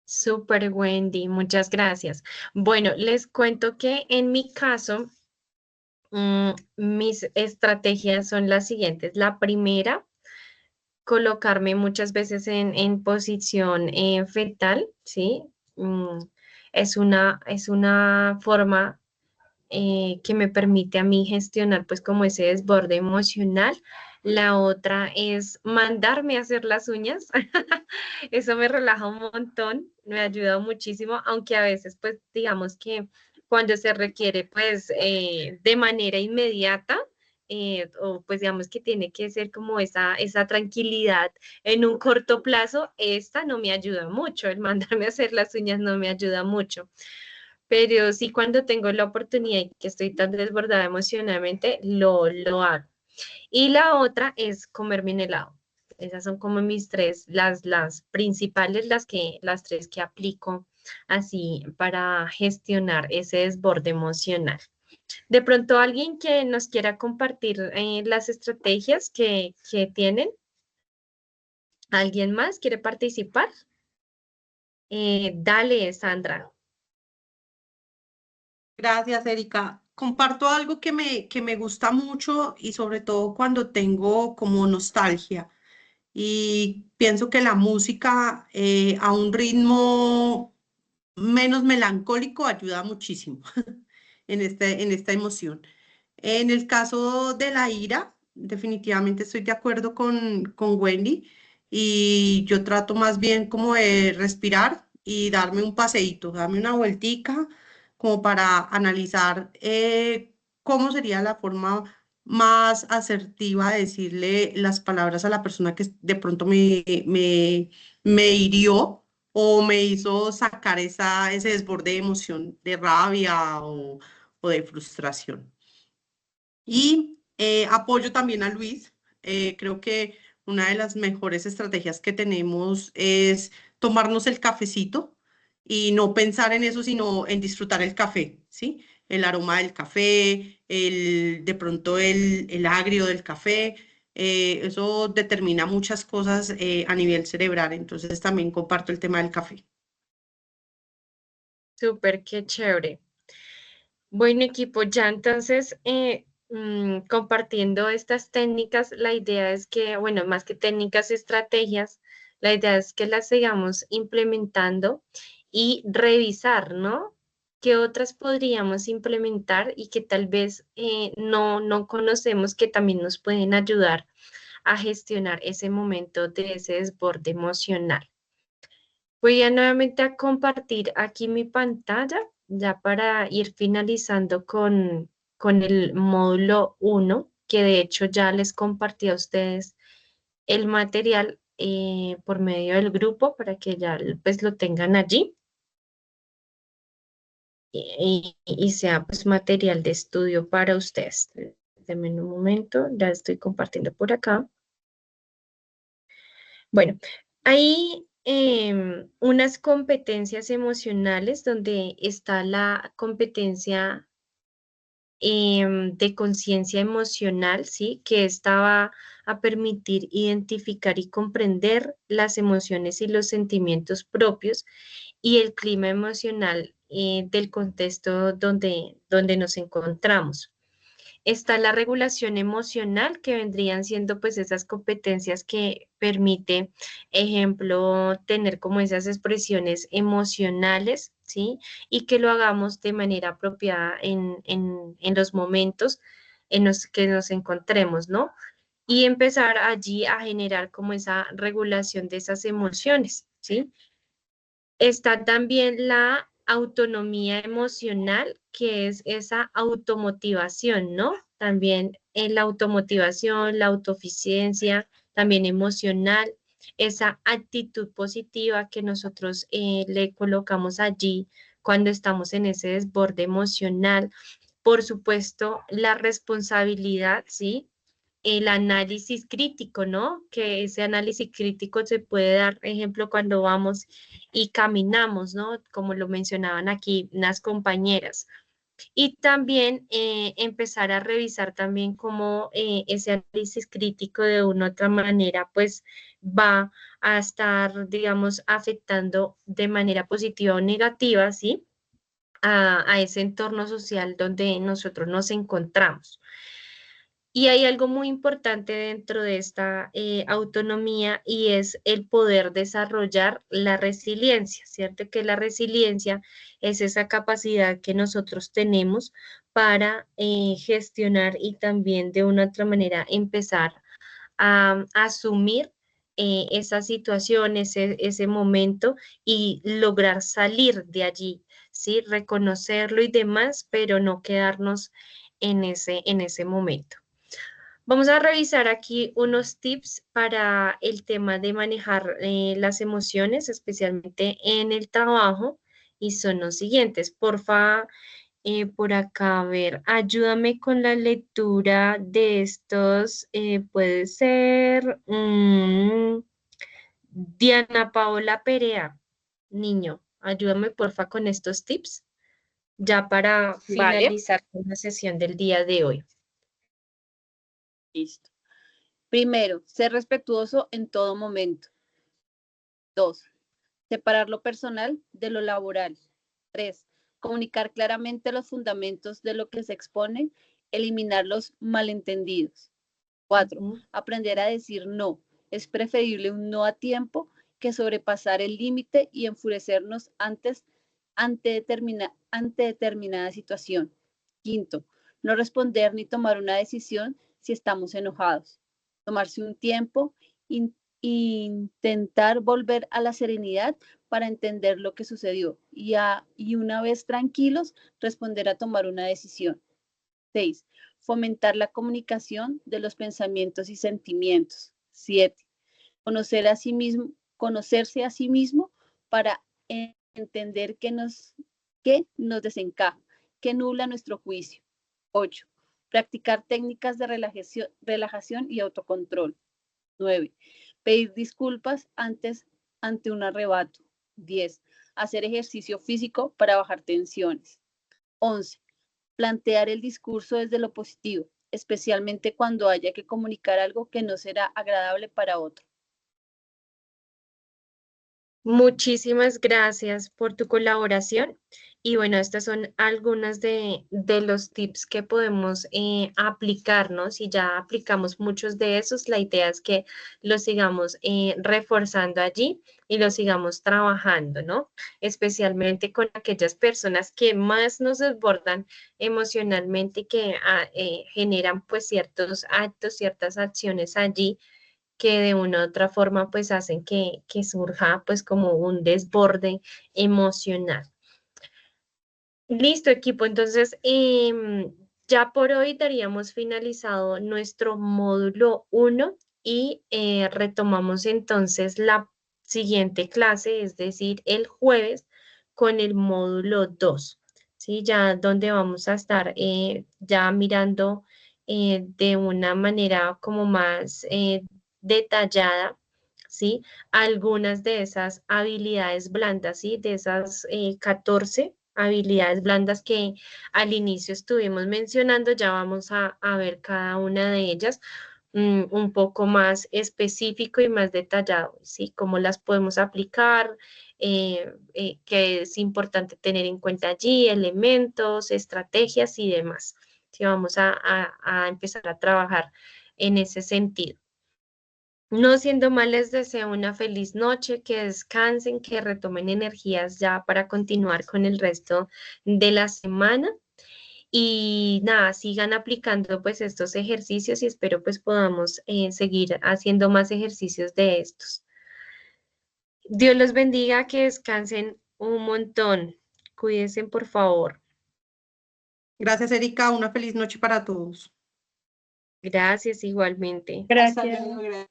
súper Wendy, muchas gracias. Bueno, les cuento que en mi caso, mis estrategias son las siguientes. La primera, colocarme muchas veces en posición fetal, ¿sí? Es una forma que me permite a mí gestionar pues como ese desborde emocional. La otra es mandarme a hacer las uñas. Eso me relaja un montón, me ayuda muchísimo, aunque a veces pues digamos que cuando se requiere pues de manera inmediata, o pues digamos que tiene que ser como esa tranquilidad en un corto plazo, esta no me ayuda mucho, el mandarme a hacer las uñas no me ayuda mucho. Pero sí, cuando tengo la oportunidad y que estoy tan desbordada emocionalmente, lo hago. Y la otra es comerme un helado. Esas son como mis tres, las principales, las tres que aplico así para gestionar ese desborde emocional. De pronto, alguien que nos quiera compartir las estrategias que tienen. ¿Alguien más quiere participar? Dale, Sandra. Gracias, Erika. Comparto algo que me gusta mucho y sobre todo cuando tengo como nostalgia. y pienso que la música a un ritmo menos melancólico ayuda muchísimo en esta emoción. En el caso de la ira, definitivamente estoy de acuerdo con Wendy y yo trato más bien como de respirar y darme un paseíto, darme una vueltica como para analizar cómo sería la forma más asertiva de decirle las palabras a la persona que de pronto me hirió o me hizo sacar ese desborde de emoción, de rabia o de frustración. Y apoyo también a Luis. Creo que una de las mejores estrategias que tenemos es tomarnos el cafecito y no pensar en eso, sino en disfrutar el café, ¿sí? El aroma del café, de pronto el agrio del café. Eso determina muchas cosas a nivel cerebral. Entonces también comparto el tema del café. Súper, qué chévere. Bueno, equipo, ya entonces compartiendo estas técnicas, la idea es que, bueno, más que técnicas, estrategias, la idea es que las sigamos implementando y revisar, ¿no? ¿Qué otras podríamos implementar y que tal vez no conocemos que también nos pueden ayudar a gestionar ese momento de ese desborde emocional? Voy a nuevamente a compartir aquí mi pantalla ya para ir finalizando con el módulo 1, que de hecho ya les compartí a ustedes el material por medio del grupo para que ya pues lo tengan allí y sea pues material de estudio para ustedes. Denme un momento, ya estoy compartiendo por acá. Bueno, hay unas competencias emocionales donde está la competencia de conciencia emocional, ¿sí? Que esta va a permitir identificar y comprender las emociones y los sentimientos propios y el clima emocional del contexto donde nos encontramos. Está la regulación emocional, que vendrían siendo pues esas competencias que permite, ejemplo, tener como esas expresiones emocionales, ¿sí? Y que lo hagamos de manera apropiada en los momentos en los que nos encontremos, ¿no? Y empezar allí a generar como esa regulación de esas emociones, ¿sí? Está también la autonomía emocional, que es esa automotivación, ¿no? También en la automotivación, la autoeficiencia, también emocional, esa actitud positiva que nosotros le colocamos allí cuando estamos en ese desborde emocional. Por supuesto, la responsabilidad, ¿sí? El análisis crítico, ¿no? Que ese análisis crítico se puede dar, ejemplo, cuando vamos y caminamos, ¿no? Como lo mencionaban aquí unas compañeras. Y también empezar a revisar también cómo ese análisis crítico de una u otra manera, pues va a estar, digamos, afectando de manera positiva o negativa, ¿sí? A ese entorno social donde nosotros nos encontramos. Y hay algo muy importante dentro de esta autonomía y es el poder desarrollar la resiliencia, ¿cierto? Que la resiliencia es esa capacidad que nosotros tenemos para gestionar y también de una u otra manera empezar a asumir esa situación, ese momento y lograr salir de allí, ¿sí? Reconocerlo y demás, pero no quedarnos en ese momento. Vamos a revisar aquí unos tips para el tema de manejar las emociones, especialmente en el trabajo, y son los siguientes. Porfa, por acá, a ver, ayúdame con la lectura de estos, puede ser Diana Paola Perea, niño, ayúdame porfa con estos tips, ya para Vale, finalizar con la sesión del día de hoy. listo. Primero, ser respetuoso en todo momento. 2, separar lo personal de lo laboral. 3, comunicar claramente los fundamentos de lo que se expone, eliminar los malentendidos. 4, aprender a decir no Es preferible un no a tiempo que sobrepasar el límite y enfurecernos ante determinada situación. Quinto, no responder ni tomar una decisión si estamos enojados. Tomarse un tiempo, intentar volver a la serenidad para entender lo que sucedió y una vez tranquilos, responder a tomar una decisión. 6. Fomentar la comunicación de los pensamientos y sentimientos. 7. Conocerse a sí mismo para entender qué nos desencaja, qué nubla nuestro juicio. 8. Practicar técnicas de relajación y autocontrol. 9. Pedir disculpas ante un arrebato. 10. Hacer ejercicio físico para bajar tensiones. 11. Plantear el discurso desde lo positivo, especialmente cuando haya que comunicar algo que no será agradable para otro. Muchísimas gracias por tu colaboración. Y bueno, estos son algunos de los tips que podemos aplicarnos y ya aplicamos muchos de esos. La idea es que los sigamos reforzando allí y los sigamos trabajando, ¿no? Especialmente con aquellas personas que más nos desbordan emocionalmente y que generan pues ciertos actos, ciertas acciones allí que de una u otra forma pues hacen que surja pues como un desborde emocional. Listo, equipo. Entonces, ya por hoy daríamos finalizado nuestro módulo 1 y retomamos entonces la siguiente clase, es decir, el jueves con el módulo 2, ¿sí? Ya donde vamos a estar ya mirando de una manera como más detallada, ¿sí? Algunas de esas habilidades blandas, ¿sí? De esas 14 habilidades blandas que al inicio estuvimos mencionando, ya vamos a ver cada una de ellas un poco más específico y más detallado, ¿sí? Cómo las podemos aplicar, que es importante tener en cuenta allí, elementos, estrategias y demás. Sí, vamos a empezar a trabajar en ese sentido. No siendo más, les deseo una feliz noche, que descansen, que retomen energías ya para continuar con el resto de la semana. Y nada, sigan aplicando pues estos ejercicios y espero pues podamos seguir haciendo más ejercicios de estos. Dios los bendiga, que descansen un montón. Cuídense, por favor. Gracias, Erika. Una feliz noche para todos. Gracias igualmente. Hasta luego, gracias.